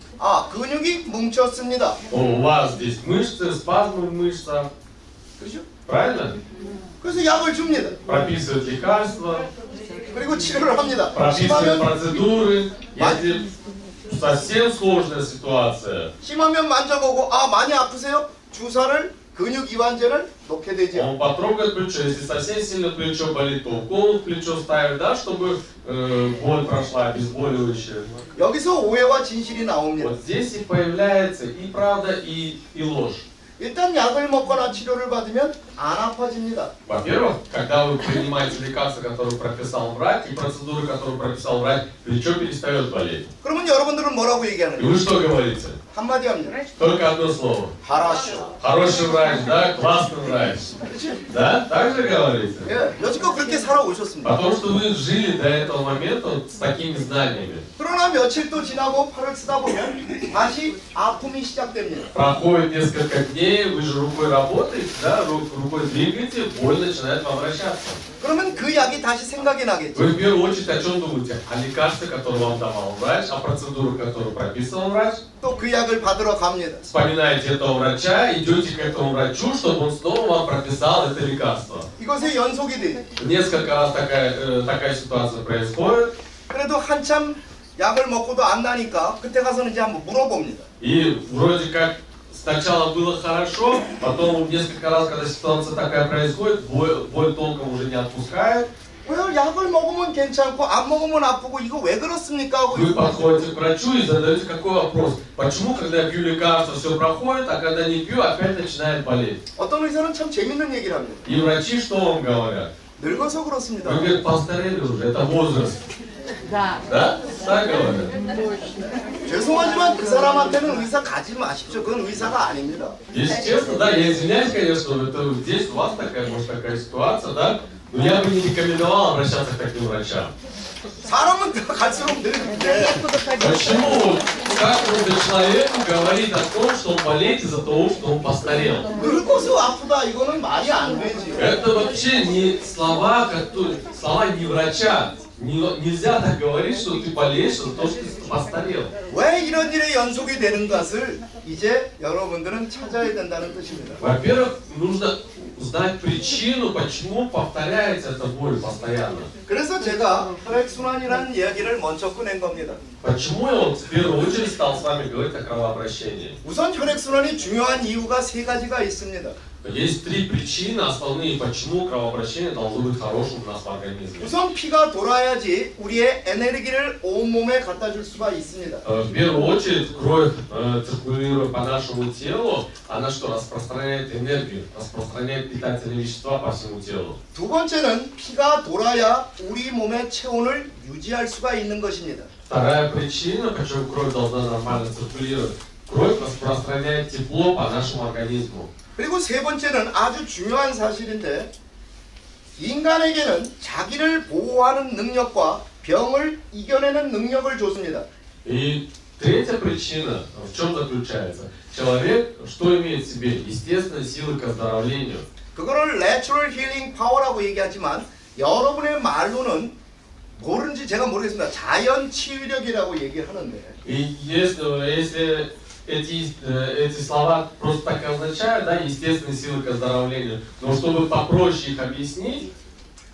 근육이 뭉쳤습니다. У вас здесь мышцы, спазмы в мышцах. 그죠? Правильно? 그래서 약을 줍니다. Прописывают лекарства, 그리고 치료를 합니다. прописывают 심하면, процедуры. Если совсем сложная ситуация, 심하면 만져보고 많이 아프세요? 주사를 근육 이완제를 놓게 되죠. он потрогает плечо. Если совсем сильно плечо болит, то укол в плечо ставит, да, чтобы боль прошла, обезболивающее. 여기서 오해와 진실이 나옵니다. Вот здесь и появляется и правда, и ложь. 일단 약을 먹거나 치료를 받으면 안 아파집니다. Во-первых, когда вы принимаете лекарства, которые прописал врач, и процедуры, которые прописал врач, плечо перестает болеть. 그러면 여러분들은 뭐라고 И 얘기하는 вы что говорите? 한마디 합니다. Только одно слово. хорошо. Хороший врач, да? Классный врач. Да? Так же говорите? 예, 여지껏 그렇게 살아오셨습니다. Потому что вы жили до этого момента вот с такими знаниями. 그러나 며칠 또 지나고 팔을 쓰다 보면 다시 아픔이 시작됩니다. Проходит несколько дней, вы же рукой работаете, да? Рукой двигаете, боль начинает возвращаться. 그러면 그 약이 다시 생각이 나겠죠. Вы в первую очередь о чем думаете? О лекарстве, которое вам давал врач, о процедурах, которые прописывал врач. 또 그 약을 받으러 갑니다. Вспоминаете этого врача, идете к этому врачу, чтобы он снова вам прописал это лекарство. 이것의 연속이 돼. Несколько раз такая ситуация происходит. 그래도 한참 약을 먹고도 안 나니까 그때 가서는 이제 한번 물어봅니다. И вроде как сначала было хорошо, потом несколько раз, когда ситуация такая происходит, боль толком уже не отпускает. 왜 약을 먹으면 괜찮고 안 먹으면 아프고 이거 왜 그렇습니까? 하고 Вы подходите к врачу и задаете какой вопрос. Почему, когда я пью лекарство, все проходит, а когда не пью, опять начинает болеть? 어떤 의사는 참 재밌는 얘기를 합니다. И врачи что вам говорят? 늙어서 그렇습니다. Вы говорите, постарели уже, это возраст. Да. Да? Так говорят? 죄송하지만 그 사람한테는 의사 가지 마십시오. 그건 의사가 아닙니다. Если честно, да, я извиняюсь, конечно, это здесь у вас такая, может, такая ситуация, да? Но я бы не рекомендовал обращаться к таким врачам. 사람은 갈수록 늙는데 Откуда ходить? Почему каждому человеку говорит о том, что он болеет из-за того, что он постарел? 늙어서 아프다 이거는 말이 안 되지. Это вообще не слова, слова не врача. Нельзя так говорить, что ты болеешь из-за того, что ты постарел. 왜 이런 일의 연속이 되는 것을 이제 여러분들은 찾아야 된다는 뜻입니다. Во-первых, нужно узнать причину, почему повторяется эта боль постоянно. 그래서 제가 혈액순환이라는 이야기를 먼저 꺼낸 겁니다. Почему я вот в первую очередь стал с вами говорить о кровообращении? 우선 혈액순환이 중요한 이유가 세 가지가 있습니다. Есть три причины основные, почему кровообращение должно быть хорошим у нас в организме. 우선 피가 돌아야지 우리의 에너지를 온몸에 갖다 줄 수가 있습니다. В первую очередь, кровь, циркулируя по нашему телу, она что, распространяет энергию, распространяет питательные вещества по всему телу. 두 번째는 피가 돌아야 우리 몸의 체온을 유지할 수가 있는 것입니다. Вторая причина, почему кровь должна нормально циркулировать, кровь распространяет тепло по нашему организму. 그리고 세 번째는 아주 중요한 사실인데 인간에게는 자기를 보호하는 능력과 병을 이겨내는 능력을 줬습니다. И третья причина в чем заключается? Человек, что имеет в себе? Естественные силы к оздоровлению. 그거를 Natural Healing Power라고 얘기하지만 여러분의 말로는 모르는지 제가 모르겠습니다. 자연 치유력이라고 얘기하는데 И если эти слова просто так означают, да, естественные силы к оздоровлению, но чтобы попроще их объяснить,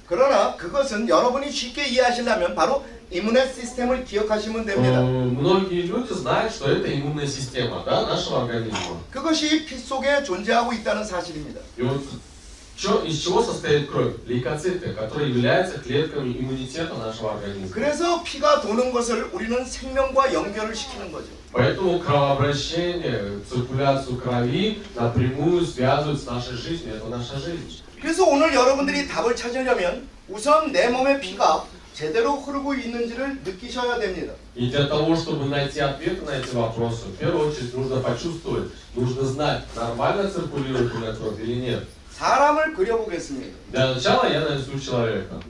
그러나 그것은 여러분이 쉽게 이해하시려면 바로 이뮤네 시스템을 기억하시면 됩니다. многие люди знают, что это иммунная система, да, нашего организма. 그것이 피 속에 존재하고 있다는 사실입니다. И вот из чего состоит кровь? Лейкоциты, которые являются клетками иммунитета нашего организма. 그래서 피가 도는 것을 우리는 생명과 연결을 시키는 거죠. Поэтому кровообращение, циркуляцию крови напрямую связывают с нашей жизнью. Это наша жизнь. 그래서 오늘 여러분들이 답을 찾으려면 우선 내 몸의 피가 제대로 흐르고 있는지를 느끼셔야 됩니다. И для того, чтобы найти ответы на эти вопросы, в первую очередь нужно почувствовать, нужно знать, нормально циркулирует у меня кровь или нет. 사람을 그려보겠습니다. Для начала я нарисую человека.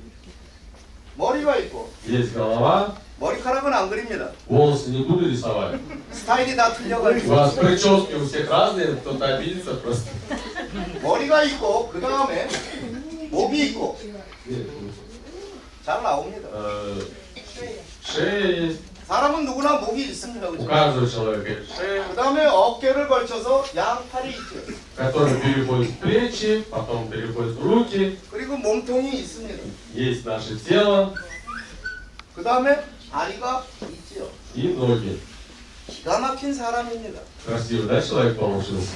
머리가 있고 Есть голова, 머리카락은 안 그립니다. волосы не буду рисовать. 스타일이 다 У 틀려가지고 вас прически у всех разные, кто-то обидится просто. 머리가 있고 그 다음에 목이 있고 잘 나옵니다. Шея есть. 사람은 누구나 목이 있습니다. У 그죠? каждого человека есть шея, 그 다음에 어깨를 걸쳐서 양팔이 있죠. которая переходит в плечи, потом переходит в руки. 그리고 몸통이 있습니다. Есть наше тело 그 다음에 다리가 있지요. и ноги. 기가 막힌 사람입니다. Красивый, да, человек получился?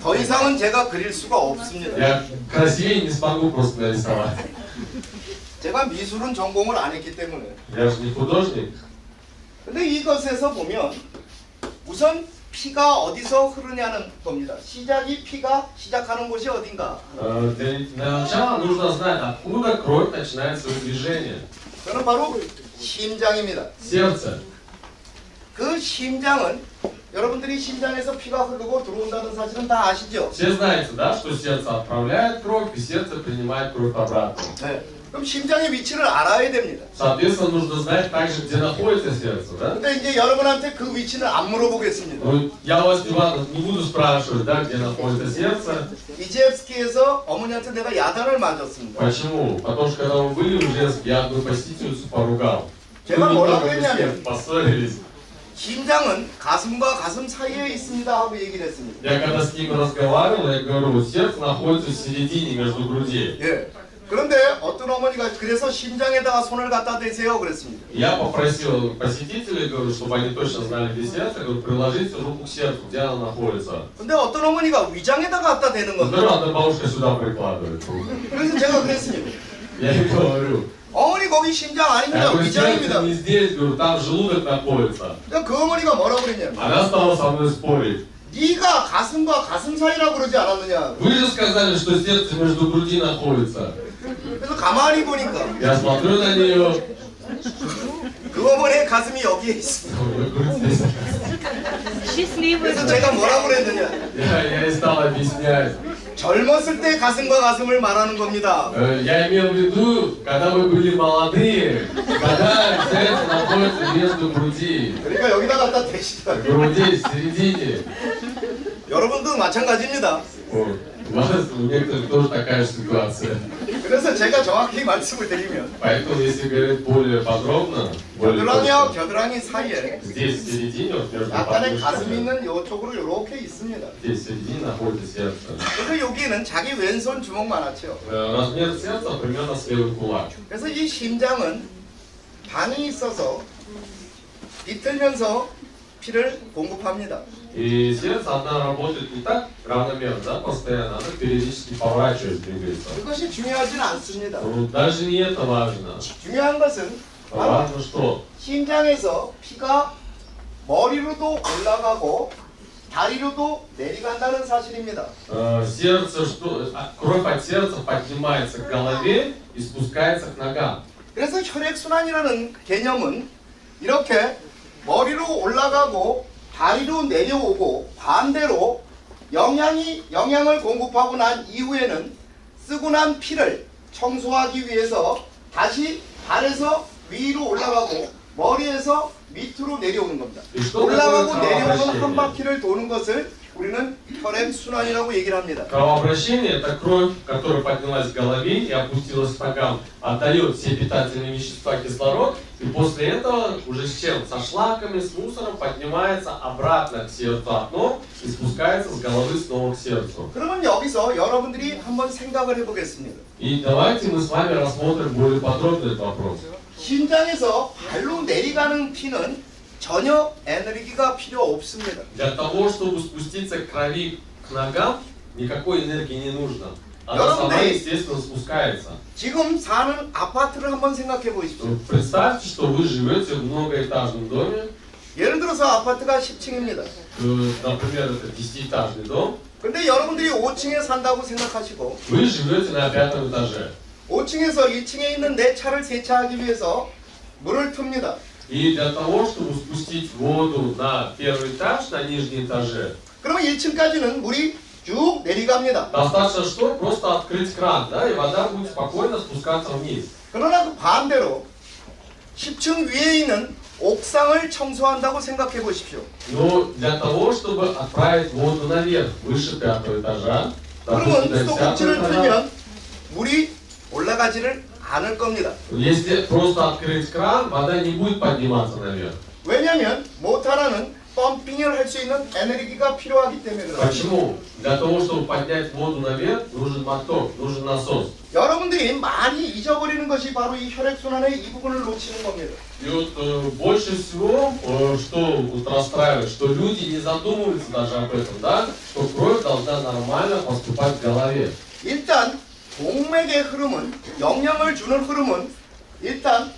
더 이상은 제가 그릴 수가 없습니다. Я красивее не смогу просто нарисовать. 제가 미술은 전공을 안 했기 때문에. Я же не художник. 근데 이것에서 보면 우선 피가 어디서 흐르냐는 겁니다. 시작이 피가 시작하는 곳이 어딘가. Для начала нужно знать, откуда кровь начинает свое движение. 그는 바로 심장입니다. Сердце. 그 심장은 여러분들이 심장에서 피가 흐르고 들어온다는 사실은 다 아시죠? Все знаете, да, что сердце отправляет кровь, и сердце принимает кровь обратно. 네. 그럼 심장의 위치를 알아야 됩니다. Соответственно, нужно знать также, где находится сердце, да? 근데 이제 여러분한테 그 위치는 안 물어보겠습니다. Ну, я вас не буду спрашивать, да, где находится сердце. 이제프스키에서 어머니한테 내가 야단을 맞았습니다. Почему? Потому что когда мы были в Ижевске, я одну посетительницу поругал. Мы 제가 뭐라고 немного с кем 했냐면 поссорились. 심장은 가슴과 가슴 사이에 있습니다 하고 얘기를 했습니다. Я когда с ним разговаривал, я говорю, вот сердце находится в середине между грудей. 예. 그런데 어떤 어머니가 그래서 심장에다가 손을 갖다 대세요 그랬습니다. Я попросил посетителей, говорю, чтобы они точно знали, где сердце, говорю, приложите руку к сердцу, где оно находится. 근데 어떤 어머니가 위장에다가 갖다 대는 Говорю, 겁니다. одна бабушка сюда прикладывает руку. 그래서 제가 그랬습니다. Я ей говорю, 어머니 거기 심장 я 아닙니다. говорю, сердце 위장입니다. не здесь, говорю, там желудок находится. 그러니까 그 어머니가 뭐라고 그랬냐면 Она стала со мной спорить. 네가 가슴과 가슴 사이라고 그러지 않았느냐. Вы же сказали, что сердце между груди находится. 그래서 가만히 보니까 Я смотрю на нее. 그 어머니의 가슴이 여기에 있습니다. Счастливый. 그래서 제가 뭐라고 그랬느냐. Я ей стал объяснять. 젊었을 때 가슴과 가슴을 말하는 겁니다. Я имел в виду, когда вы были молодые, когда сердце находится между груди, 그러니까 여기다 갖다 대시더라고요. груди в середине. 여러분도 마찬가지입니다. Вот. У некоторых тоже такая же ситуация. 그래서 제가 정확히 말씀을 드리면 Поэтому, если говорить более подробно, более 겨드랑이와 точно, 겨드랑이 사이에 здесь в середине, вот между 약간의 가슴이 подмышками, 있는 이쪽으로 이렇게 있습니다. здесь в середине находится сердце. 그래서 여기는 자기 왼손 주먹만 하죠. Размер сердца примерно с левый кулак. 그래서 이 심장은 방이 있어서 비틀면서 피를 공급합니다. И сердце, она работает не так равномерно, да, постоянно, она периодически поворачивается, двигается. 그것이 중요하진 않습니다. Ну, даже не это важно. 중요한 것은 바로 Важно что? 심장에서 피가 머리로도 올라가고 다리로도 내려간다는 사실입니다. Сердце, что кровь от сердца поднимается к голове и спускается к ногам. 그래서 혈액순환이라는 개념은 이렇게 머리로 올라가고 다리로 내려오고 반대로 영양을 공급하고 난 이후에는 쓰고 난 피를 청소하기 위해서 다시 발에서 위로 올라가고 머리에서 밑으로 내려오는 겁니다. 올라가고 내려오는 한 바퀴를 도는 것을 우리는 혈액순환이라고 얘기를 합니다. Кровообращение – это кровь, которая поднялась к голове и опустилась к ногам, отдает все питательные вещества, кислород, и после этого уже с чем? Со шлаками, с мусором поднимается обратно к сердцу от ног и спускается с головы снова к сердцу. 그러면 여기서 여러분들이 한번 생각을 해보겠습니다. И давайте мы с вами рассмотрим более подробно этот вопрос. 심장에서 발로 내려가는 피는 전혀 에너지가 필요 없습니다. Для того, чтобы спуститься к крови к ногам, никакой энергии не нужно. Она сама, естественно, спускается. 지금 사는 아파트를 한번 생각해 보십시오. Представьте, что вы живете в многоэтажном доме, 예를 들어서 아파트가 10층입니다. например, это 10-этажный дом, 근데 여러분들이 5층에 산다고 생각하시고 вы живете на 5-м этаже. 5층에서 1층에 있는 내 차를 세차하기 위해서 물을 틉니다. И для того, чтобы спустить воду на первый этаж, на нижние этажи, 그러면 1층까지는 물이 쭉 내려갑니다. достаточно что? Просто открыть кран, да, и вода будет спокойно спускаться вниз. 그러나 그 반대로 10층 위에 있는 옥상을 청소한다고 생각해 보십시오. Но для того, чтобы отправить воду наверх, выше 5-го этажа, допустим, 그러면 до 10-го 수도꼭지를 этажа, 틀면 물이 올라가지를 않을 겁니다. если просто открыть кран, вода не будет подниматься наверх. 왜냐하면 모터라는 펌핑을 할 수 있는 에너지가 필요하기 때문에 그렇습니다. Почему? Для того, чтобы поднять воду наверх, нужен мотор, нужен насос. 여러분들이 많이 잊어버리는 것이 바로 이 혈액순환의 이 부분을 놓치는 겁니다. И вот больше всего, что вот расстраивает, что люди не задумываются даже об этом, да, что кровь должна нормально поступать в голове. 일단 동맥의 흐름은 영양을 주는 흐름은 일단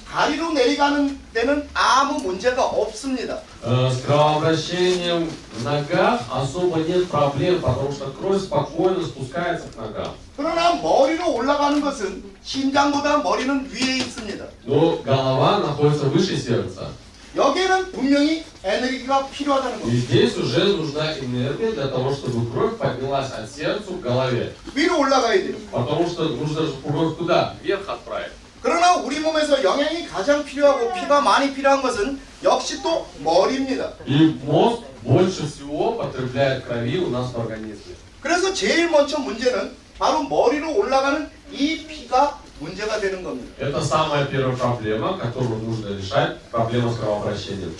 다리로 내려가는 데는 아무 문제가 없습니다. С кровообращением в ногах особо нет проблем, потому что кровь спокойно спускается к ногам. 그러나 머리로 올라가는 것은 심장보다 머리는 위에 있습니다. Но голова находится выше сердца. 여기에는 분명히 에너지가 필요하다는 И 겁니다. здесь уже нужна энергия для того, чтобы кровь поднялась от сердца к голове. 위로 올라가야 돼요. Потому что нужно же кровь куда? Вверх отправить. 그러나 우리 몸에서 영양이 가장 필요하고 피가 많이 필요한 것은 역시 또 머리입니다. И мозг больше всего потребляет крови у нас в организме. 그래서 제일 먼저 문제는 바로 머리로 올라가는 이 피가 문제가 되는 겁니다. Это самая первая проблема, которую нужно решать, проблема с кровообращением.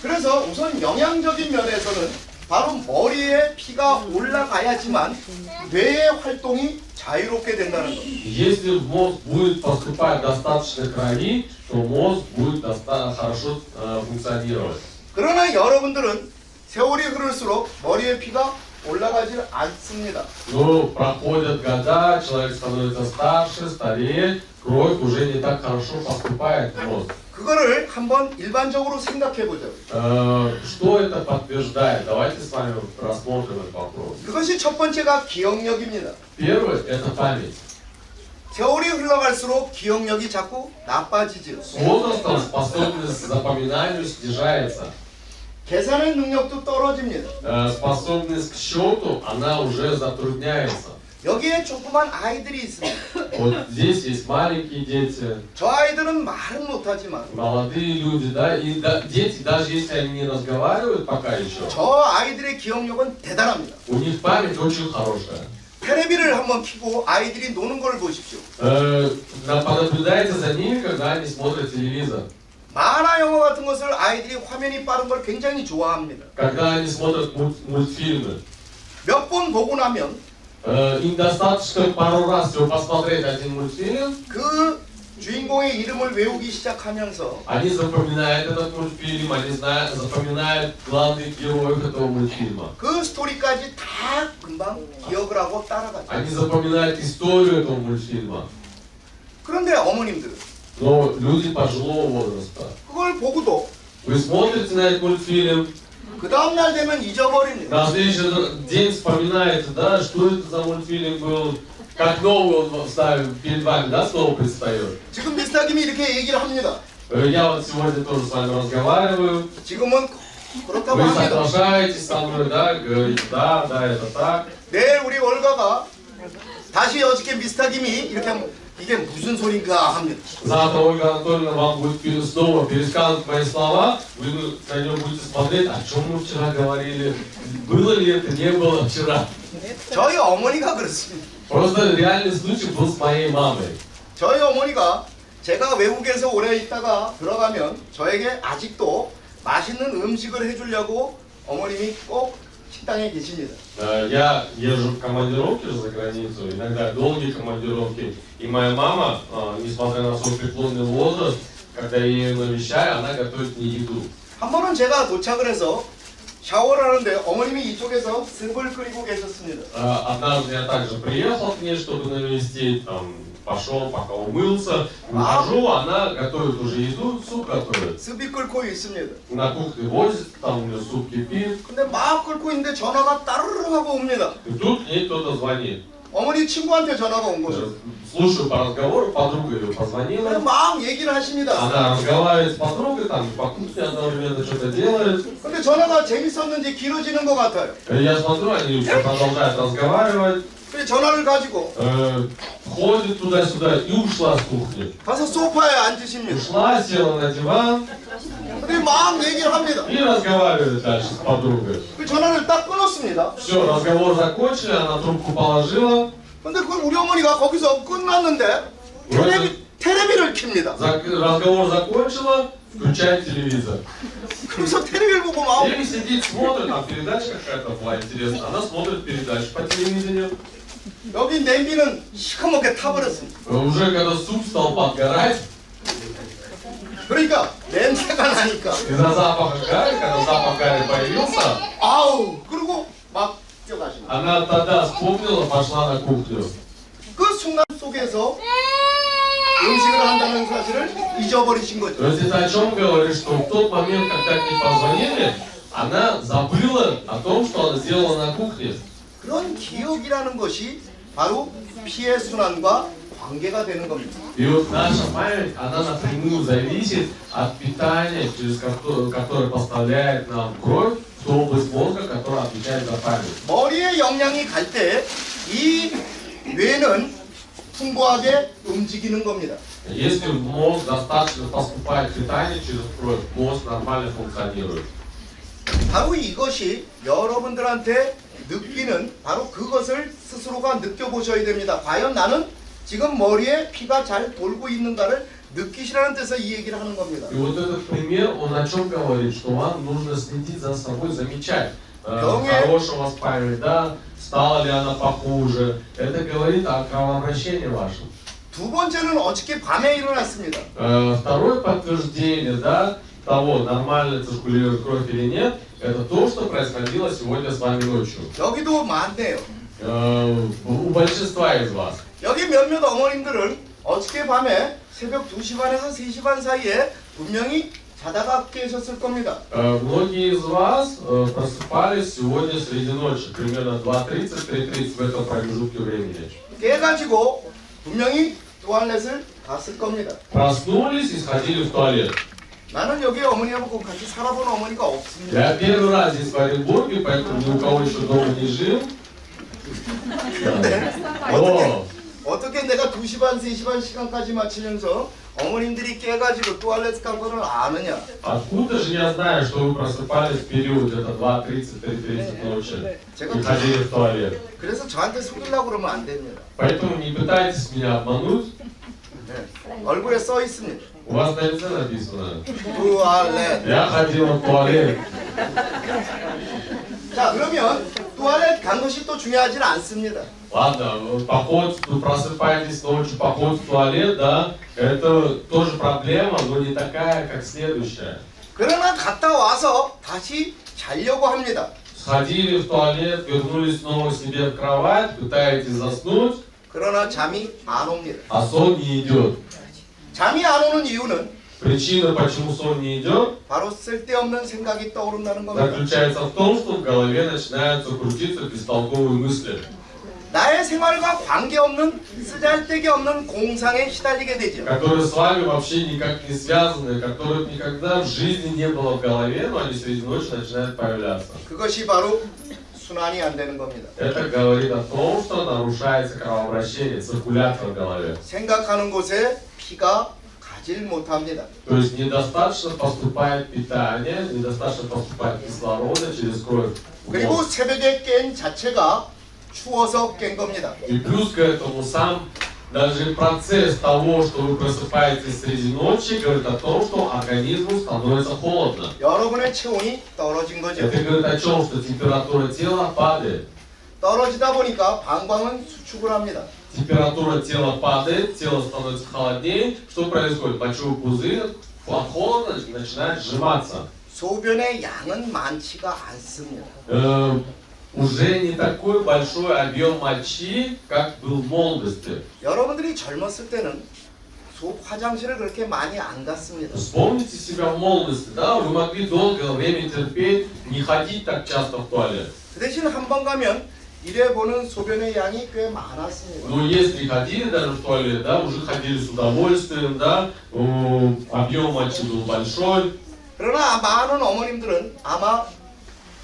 그래서 우선 영양적인 면에서는 바로 머리에 피가 올라가야지만 뇌의 활동이 자유롭게 된다는 겁니다. Если в мозг будет поступать достаточно крови, то мозг будет хорошо функционировать. 그러나 여러분들은 세월이 흐를수록 머리에 피가 올라가지 않습니다. Но проходят года, человек становится старше, стареет, кровь уже не так хорошо поступает в мозг. 그거를 한번 일반적으로 생각해 보죠. Что это подтверждает? Давайте с вами рассмотрим этот вопрос. 그것이 첫 번째가 기억력입니다. Первое – это память. 세월이 흘러갈수록 기억력이 자꾸 나빠지죠. С возрастом способность к запоминанию снижается. 계산의 능력도 떨어집니다. Способность к счету, она уже затрудняется. 여기에 조그만 아이들이 있습니다. Вот здесь есть маленькие дети, 저 아이들은 말은 못하지만 молодые люди, да, и дети, даже если они не разговаривают пока еще, 저 아이들의 기억력은 대단합니다. у них память очень хорошая. 테레비를 한번 켜고 아이들이 노는 걸 보십시오. Понаблюдайте за ними, когда они смотрят телевизор. 만화 영화 같은 것을 아이들이 화면이 빠른 걸 굉장히 좋아합니다. Когда они смотрят мультфильмы. 몇 번 보고 나면 Им достаточно пару раз всего посмотреть один мультфильм, 그 주인공의 이름을 외우기 시작하면서 они запоминают этот мультфильм, они запоминают главных героев этого мультфильма. 그 스토리까지 다 금방 기억을 하고 따라가죠. Они запоминают историю этого мультфильма. 그런데 어머님들은 Но люди пожилого возраста. 그걸 보고도 Вы смотрите на этот мультфильм, 그 다음날 되면 잊어버립니다. на следующий день вспоминаете, да, что это за мультфильм был, как новый он ставит перед вами, да, снова предстает. 지금 미스터김이 이렇게 얘기를 합니다. Я вот сегодня тоже с вами разговариваю, 지금은 그렇다고 вы 합니다. соглашаетесь со мной, да, говорите, да, это так. 내일 우리 월가가 다시 어저께 미스터김이 이렇게 하면 이게 무슨 소린가 합니다. Завтра Ольга Анатольевна вам будет снова пересказывать мои слова, вы на нее будете смотреть, о чем мы вчера говорили, было ли это, не было вчера. 저희 어머니가 그렇습니다. Просто реальный случай был с моей мамой. 저희 어머니가 제가 외국에서 오래 있다가 들어가면 저에게 아직도 맛있는 음식을 해주려고 어머님이 꼭 식당에 계십니다. Я езжу в командировки за границу, иногда долгие командировки, и моя мама, несмотря на свой преклонный возраст, когда я ее навещаю, она готовит мне еду. 한 번은 제가 도착을 해서 샤워를 하는데 어머님이 이쪽에서 습을 끓이고 계셨습니다. Однажды я также приехал к ней, чтобы навестить, пошел, пока умылся, выхожу, она готовит уже еду, суп готовит. 습이 끓고 있습니다. На кухне возит, там у нее суп кипит, 근데 막 끓고 있는데 전화가 따르르 하고 옵니다. и тут к ней кто-то звонит. 어머니 친구한테 전화가 온 거죠. Слушаю по разговору, подруга ее 근데 позвонила. 막 얘기를 하십니다. Она разговаривает с подругой, там по кухне одновременно что-то делает. 근데 전화가 재밌었는지 길어지는 것 같아요. Я смотрю, они все продолжают разговаривать. 그래서 전화를 가지고 Ходит туда-сюда и ушла с кухни. 가서 소파에 앉으십니다. Ушла, села на диван 근데 막 얘기를 합니다. и разговаривает дальше с подругой. 그 전화를 딱 끊었습니다. Все, разговор закончили, она трубку положила. 근데 그 우리 어머니가 거기서 끝났는데 테레비를 켭니다. Разговор закончила, включает телевизор. 그래서 테레비를 보고 막 Или сидит, смотрит, там передача какая-то была интересная. Она смотрит передачу по телевидению. 여기 냄비는 시커멓게 타버렸습니다. Уже когда суп стал подгорать, 그러니까 냄새가 나니까 из-за запаха гари, когда запах гари появился, 아우 그리고 막 뛰어가십니다. она тогда вспомнила, пошла на кухню. 그 순간 속에서 음식을 한다는 사실을 잊어버리신 거죠. То есть это о чем говорит, что в тот момент, когда к ней позвонили, она забыла о том, что она сделала на кухне. 그런 기억이라는 것이 바로 피해 순환과 관계가 되는 겁니다. И вот наша память, она напрямую зависит от питания, через которое поставляет нам кровь в ту область мозга, которая отвечает за память. 머리에 영향이 갈 때 이 뇌는 풍부하게 움직이는 겁니다. Если в мозг достаточно поступает питание через кровь, мозг нормально функционирует. 바로 이것이 여러분들한테 느끼는 바로 그것을 스스로가 느껴보셔야 됩니다. 과연 나는 지금 머리에 피가 잘 돌고 있는가를 느끼시라는 뜻에서 이 얘기를 하는 겁니다. И вот этот пример, он о чем говорит, что вам нужно следить за собой, замечать, хорошая у вас память, да, стала ли она похуже. Это говорит о кровообращении вашем. 두 번째는 어저께 밤에 일어났습니다. Второе подтверждение, да, того, нормально циркулирует кровь или нет, это то, что происходило сегодня с вами ночью. 여기도 많네요. У большинства из вас. 여기 몇몇 어머님들은 어저께 밤에 새벽 2시 반에서 3시 반 사이에 분명히 자다가 깨셨을 겁니다. Многие из вас просыпались сегодня среди ночи, примерно 2:30-3:30 в этом промежутке времени. 깨가지고 분명히 туалет을 갔을 겁니다. Проснулись и сходили в туалет. 나는 여기 어머니하고 같이 살아본 어머니가 없습니다. Я первый раз здесь в Оренбурге, поэтому ни у кого еще дома не жил. 근데 О, 어떻게 내가 2시 반, 3시 반 시간까지 맞추면서 어머님들이 깨가지고 туалет 갈 거를 아느냐? откуда же я знаю, что вы просыпались в период где-то 2:30, 3:30 ночи и ходили в туалет? 그래서 저한테 속이려고 그러면 안 됩니다. Поэтому не пытайтесь меня обмануть. 네. 얼굴에 써 있습니다. У вас на лице написано. туалет. Я ходил в туалет. 자, 그러면 туалет 간 것이 또 중요하진 않습니다. Ладно, поход, вы просыпаетесь ночью, поход в туалет, да, это тоже проблема, но не такая, как следующая. 그러나 갔다 와서 다시 자려고 합니다. Сходили в туалет, вернулись снова себе в кровать, пытаетесь заснуть, 그러나 잠이 안 옵니다. а сон не идет. 잠이 안 오는 이유는 Причина, почему сон не идет, 바로 쓸데없는 생각이 떠오른다는 겁니다. заключается в том, что в голове начинаются крутиться бестолковые мысли. 나의 생활과 관계없는 쓰잘데기 없는 공상에 시달리게 되죠. Которые с вами вообще никак не связаны, которых никогда в жизни не было в голове, но они среди ночи начинают появляться. 그것이 바로 순환이 안 되는 겁니다. Это говорит о том, что нарушается кровообращение, циркуляция в голове. 생각하는 곳에 피가 가질 못합니다. То есть недостаточно поступает питание, недостаточно поступает кислорода через кровь. в 그리고 мозг. 새벽에 깬 자체가 추워서 깬 겁니다. И плюс к этому сам даже процесс того, что вы просыпаетесь среди ночи, говорит о том, что организму становится холодно. 여러분의 체온이 떨어진 거죠. Это говорит о чем, что температура тела падает. 떨어지다 보니까 방광은 수축을 합니다. Температура тела падает, тело становится холоднее. Что происходит? Мочевой пузырь от холода начинает сжиматься. 소변의 양은 많지가 않습니다. Уже не такой большой объем мочи, как был в молодости. 여러분들이 젊었을 때는 화장실을 그렇게 많이 안 갔습니다. Вспомните себя в молодости, да? Вы могли долгое время терпеть, не ходить так часто в туалет. 그 대신 한 번 가면 이래 보는 소변의 양이 꽤 많았습니다. Но если ходили даже в туалет, да, уже ходили с удовольствием, да, объем мочи был большой. 그러나 많은 어머님들은 아마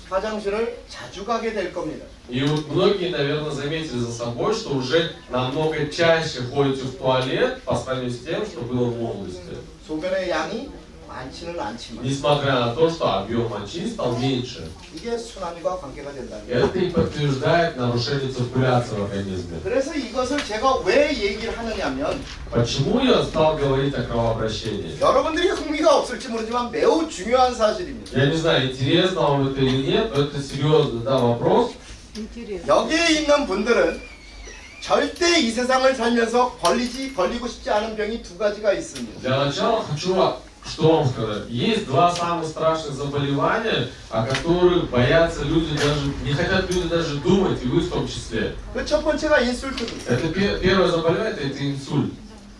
화장실을 자주 가게 될 겁니다. И вот многие, наверное, заметили за собой, что уже намного чаще ходите в туалет по сравнению с тем, что было в молодости. 소변의 양이 많지는 않지만 Несмотря на то, что объем мочи стал меньше. 이게 순환과 관계가 된다는 거예요. Это и подтверждает нарушение циркуляции в организме. 그래서 이것을 제가 왜 얘기를 하느냐면 Почему я стал говорить о кровообращении? 여러분들이 흥미가 없을지 모르지만 매우 중요한 사실입니다. Я не знаю, интересно вам это или нет, но это серьезный, да, вопрос. Интересно. 여기에 있는 분들은 절대 이 세상을 살면서 걸리고 싶지 않은 병이 두 가지가 있습니다. Для начала хочу что вам сказать. Есть два самых страшных заболевания, о которых боятся люди даже, не хотят люди даже думать, и вы в том числе. 그 첫 번째가 인슐트입니다. Это первое заболевание, это инсульт.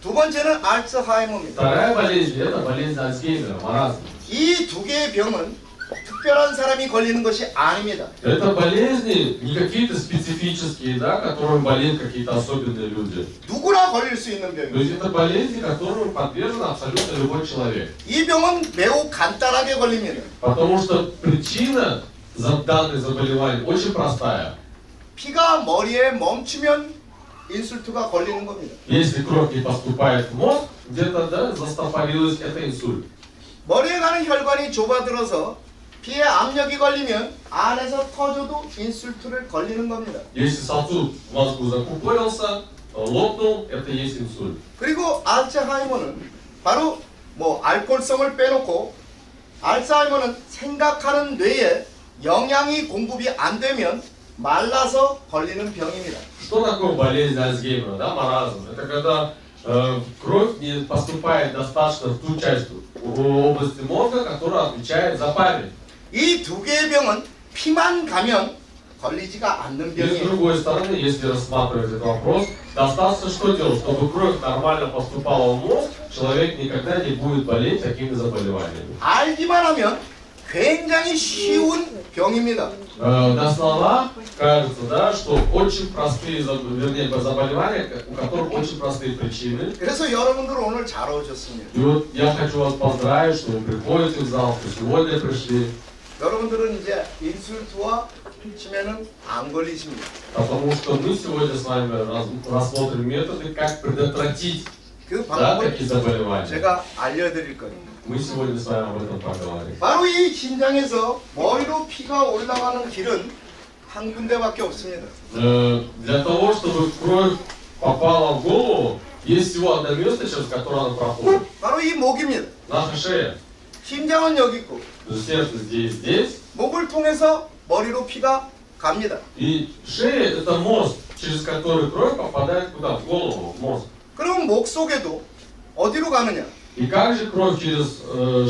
두 번째는 알츠하이머입니다. Вторая болезнь, это болезнь Альцгеймера, маразм. 이 두 개의 병은 특별한 사람이 걸리는 것이 아닙니다. Это болезни не какие-то специфические, да, которым болеют какие-то особенные люди. 누구나 걸릴 수 있는 То 병입니다. есть это болезни, которым подвержен абсолютно любой человек. 이 병은 매우 간단하게 걸립니다. Потому что причина данных заболеваний очень простая. 피가 머리에 멈추면 인슐트가 걸리는 겁니다. Если кровь не поступает в мозг, где-то да, застопорилась, это инсульт. 머리에 가는 혈관이 좁아들어서 피에 압력이 걸리면 안에서 터져도 인슐트를 걸리는 겁니다. Если сосуд в мозгу закупорился, лопнул, это есть инсульт. 그리고 알츠하이머는 바로 알코올성을 빼놓고 알츠하이머는 생각하는 뇌에 영양이 공급이 안 되면 말라서 걸리는 병입니다. Что такое болезнь Альцгеймера, да, маразм? Это когда кровь не поступает достаточно в ту часть области мозга, которая отвечает за память. 이 두 개의 병은 피만 가면 걸리지가 않는 И с 병이에요. другой стороны, если рассматривать этот вопрос, достаточно что делать? Чтобы кровь нормально поступала в мозг, человек никогда не будет болеть такими заболеваниями. 알기만 하면 굉장히 쉬운 병입니다. На словах кажется, да, что очень простые, вернее, заболевания, у которых очень простые причины. 그래서 여러분들 오늘 잘 오셨습니다. И вот я хочу вас поздравить, что вы приходите в зал, что сегодня пришли, 여러분들은 이제 인술트와 치매는 안 걸리십니다. потому что мы сегодня с вами рассмотрим методы, как предотвратить, 그 да, 방법을 такие заболевания. 제가 알려드릴 거예요. Мы сегодня с вами об этом поговорим. 바로 이 심장에서 머리로 피가 올라가는 길은 한 군데밖에 없습니다. Для того, чтобы кровь попала в голову, есть всего одно место, через которое она проходит. 바로 이 목입니다. Наша шея. 심장은 여기 있고 Сердце здесь. 목을 통해서 머리로 피가 갑니다. И шея это мост, через который кровь попадает куда? В голову, в мозг. 그럼 목 속에도 어디로 가느냐? И как же кровь через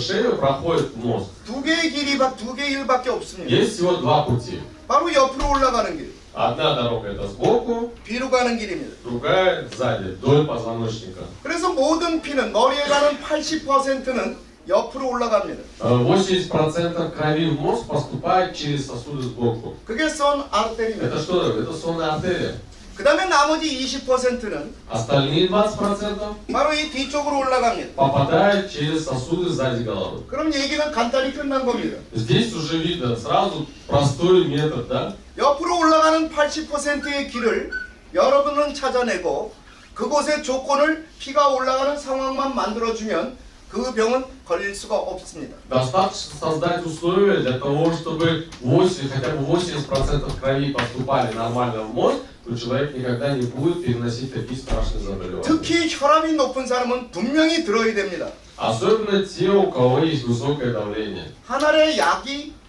шею проходит в мозг? 두 개의 두 개의 일밖에 없습니다. Есть всего два пути. 바로 옆으로 올라가는 길, Одна дорога это сбоку, 뒤로 가는 길입니다. другая сзади, вдоль позвоночника. 그래서 모든 피는 머리에 가는 80%는 옆으로 올라갑니다. 80% крови в мозг поступает через сосуды сбоку. 그게 선 아르테리입니다. Это что? Это сонная артерия. 그 다음에 나머지 20%는 Остальные 20% 바로 이 뒤쪽으로 올라갑니다. попадают через сосуды сзади головы. 그럼 얘기는 간단히 끝난 겁니다. Здесь уже видно сразу простой метод, да? 옆으로 올라가는 80%의 길을 여러분은 찾아내고 그곳의 조건을 피가 올라가는 상황만 만들어주면 그 병은 걸릴 수가 없습니다. Достаточно создать условия для того, чтобы хотя бы 80% крови поступали нормально в мозг, то человек никогда не будет переносить такие страшные заболевания. 특히 혈압이 높은 사람은 분명히 들어야 됩니다. Особенно те, у кого есть высокое давление. 한 알의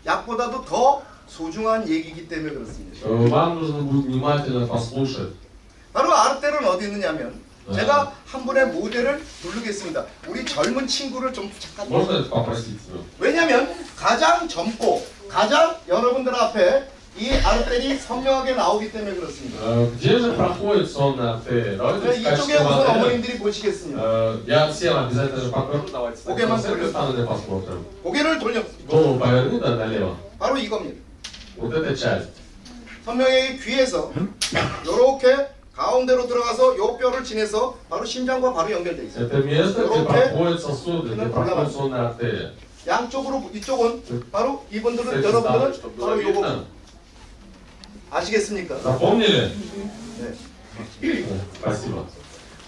약보다도 더 소중한 얘기이기 때문에 그렇습니다. Вам нужно будет внимательно послушать. 바로 아르텔은 어디 있느냐면 제가 한 분의 모델을 부르겠습니다. 우리 젊은 친구를 좀 잠깐. Можно это попросить? 왜냐하면 가장 젊고 가장 여러분들 앞에 이 아르텔이 선명하게 나오기 때문에 그렇습니다. Где же проходит сонная артерия? Давайте в 이쪽에 качестве 우선 модели. 어머님들이 보시겠습니다. Я всем обязательно же покажу. Давайте с Окей, этой Максим. стороны посмотрим. 고개를 돌려. Голову поверни, да, налево. 바로 이겁니다. Вот эта часть. 선명의 귀에서 이렇게 가운데로 들어가서 요 뼈를 지내서 바로 심장과 바로 연결돼 있어요. Это место, где Ироке. проходят сосуды, где проходит сонная артерия. 양쪽으로 이쪽은 바로 С 이분들은 этой стороны, 여러분들은 чтобы было 바로 요거 видно. 아시겠습니까? Запомнили? 네. Спасибо.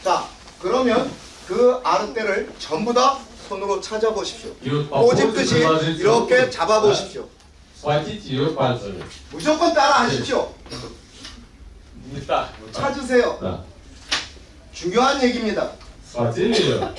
자, 그러면 그 아르테를 전부 다 손으로 찾아보십시오. И вот попробуйте 꼬집듯이 приложить 이렇게 руку. 잡아보십시오. Схватите ее пальцами. 무조건 따라하십시오. Не так. Вот так. 찾으세요. Да. 중요한 얘기입니다. Схватили ее?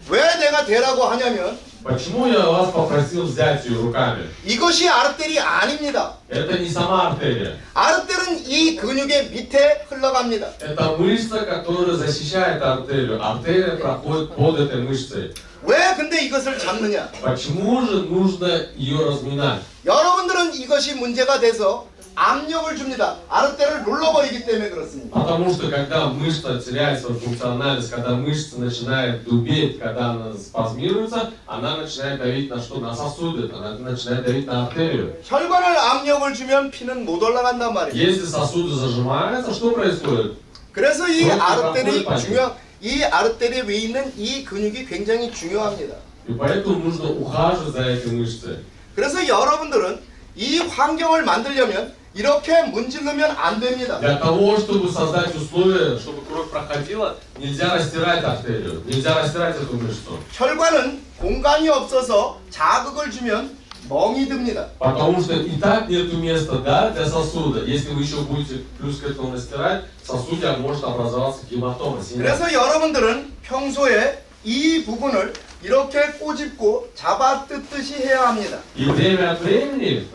왜 내가 대라고 하냐면 Почему я вас попросил взять ее руками? 이것이 아르텔이 아닙니다. Это не сама артерия. 아르텔은 이 근육의 밑에 흘러갑니다. Это мышца, которая защищает артерию. Артерия проходит под этой мышцей. 왜 근데 이것을 잡느냐? Почему же нужно ее разминать? 여러분들은 이것이 문제가 돼서 압력을 줍니다. 아르테를 눌러버리기 때문에 그렇습니다. Потому что когда мышца теряет свою функциональность, когда мышца начинает дубеть, когда она спазмируется, она начинает давить на что? На сосуды, она начинает давить на артерию. 혈관을 압력을 주면 피는 못 올라간단 말이에요. Если сосуды зажимаются, что происходит? 그래서 이 그렇게 아르텔이 바꾸는 이 아르텔에 위에 있는 이 근육이 굉장히 중요합니다. И поэтому нужно ухаживать за этой мышцей. 그래서 여러분들은 이 환경을 만들려면 이렇게 문지르면 안 됩니다. Для того, чтобы создать условия, чтобы кровь проходила, нельзя растирать артерию, нельзя растирать эту мышцу. 혈관은 공간이 없어서 자극을 주면 멍이 듭니다. Потому что и так нету места, да, для сосуда. Если вы еще будете плюс к этому растирать, в сосуде может образоваться гематома. синяк. 그래서 여러분들은 평소에 이 부분을 이렇게 꼬집고 잡아 뜯듯이 해야 합니다. И время от времени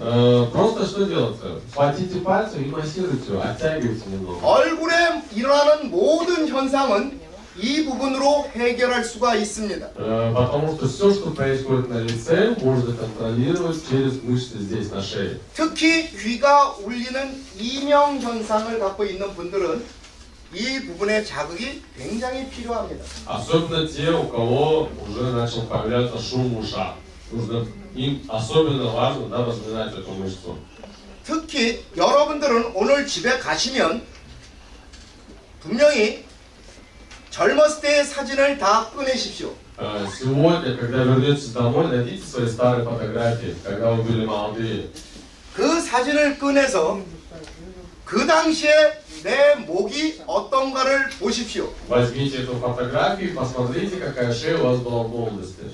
просто что делать? Схватите пальцем и массируйте, оттягивайте немного. 얼굴에 일어나는 모든 현상은 이 부분으로 해결할 수가 있습니다. Потому что все, что происходит на лице, можно контролировать через мышцы здесь на шее. 특히 귀가 울리는 이명 현상을 갖고 있는 분들은 이 부분의 자극이 굉장히 필요합니다. Особенно те, у кого уже начал появляться шум в ушах. нужно, им особенно важно, да, вспоминать эту мышцу. 특히 여러분들은 오늘 집에 가시면 분명히 젊었을 때의 사진을 다 꺼내십시오. Сегодня, когда вернетесь домой, найдите свои старые фотографии, когда вы были молодые. 그 사진을 꺼내서 그 당시에 내 목이 어떤가를 보십시오. Возьмите эту фотографию и посмотрите, какая шея у вас была в молодости.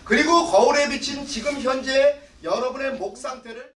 그리고 거울에 비친 지금 현재 여러분의 목 상태를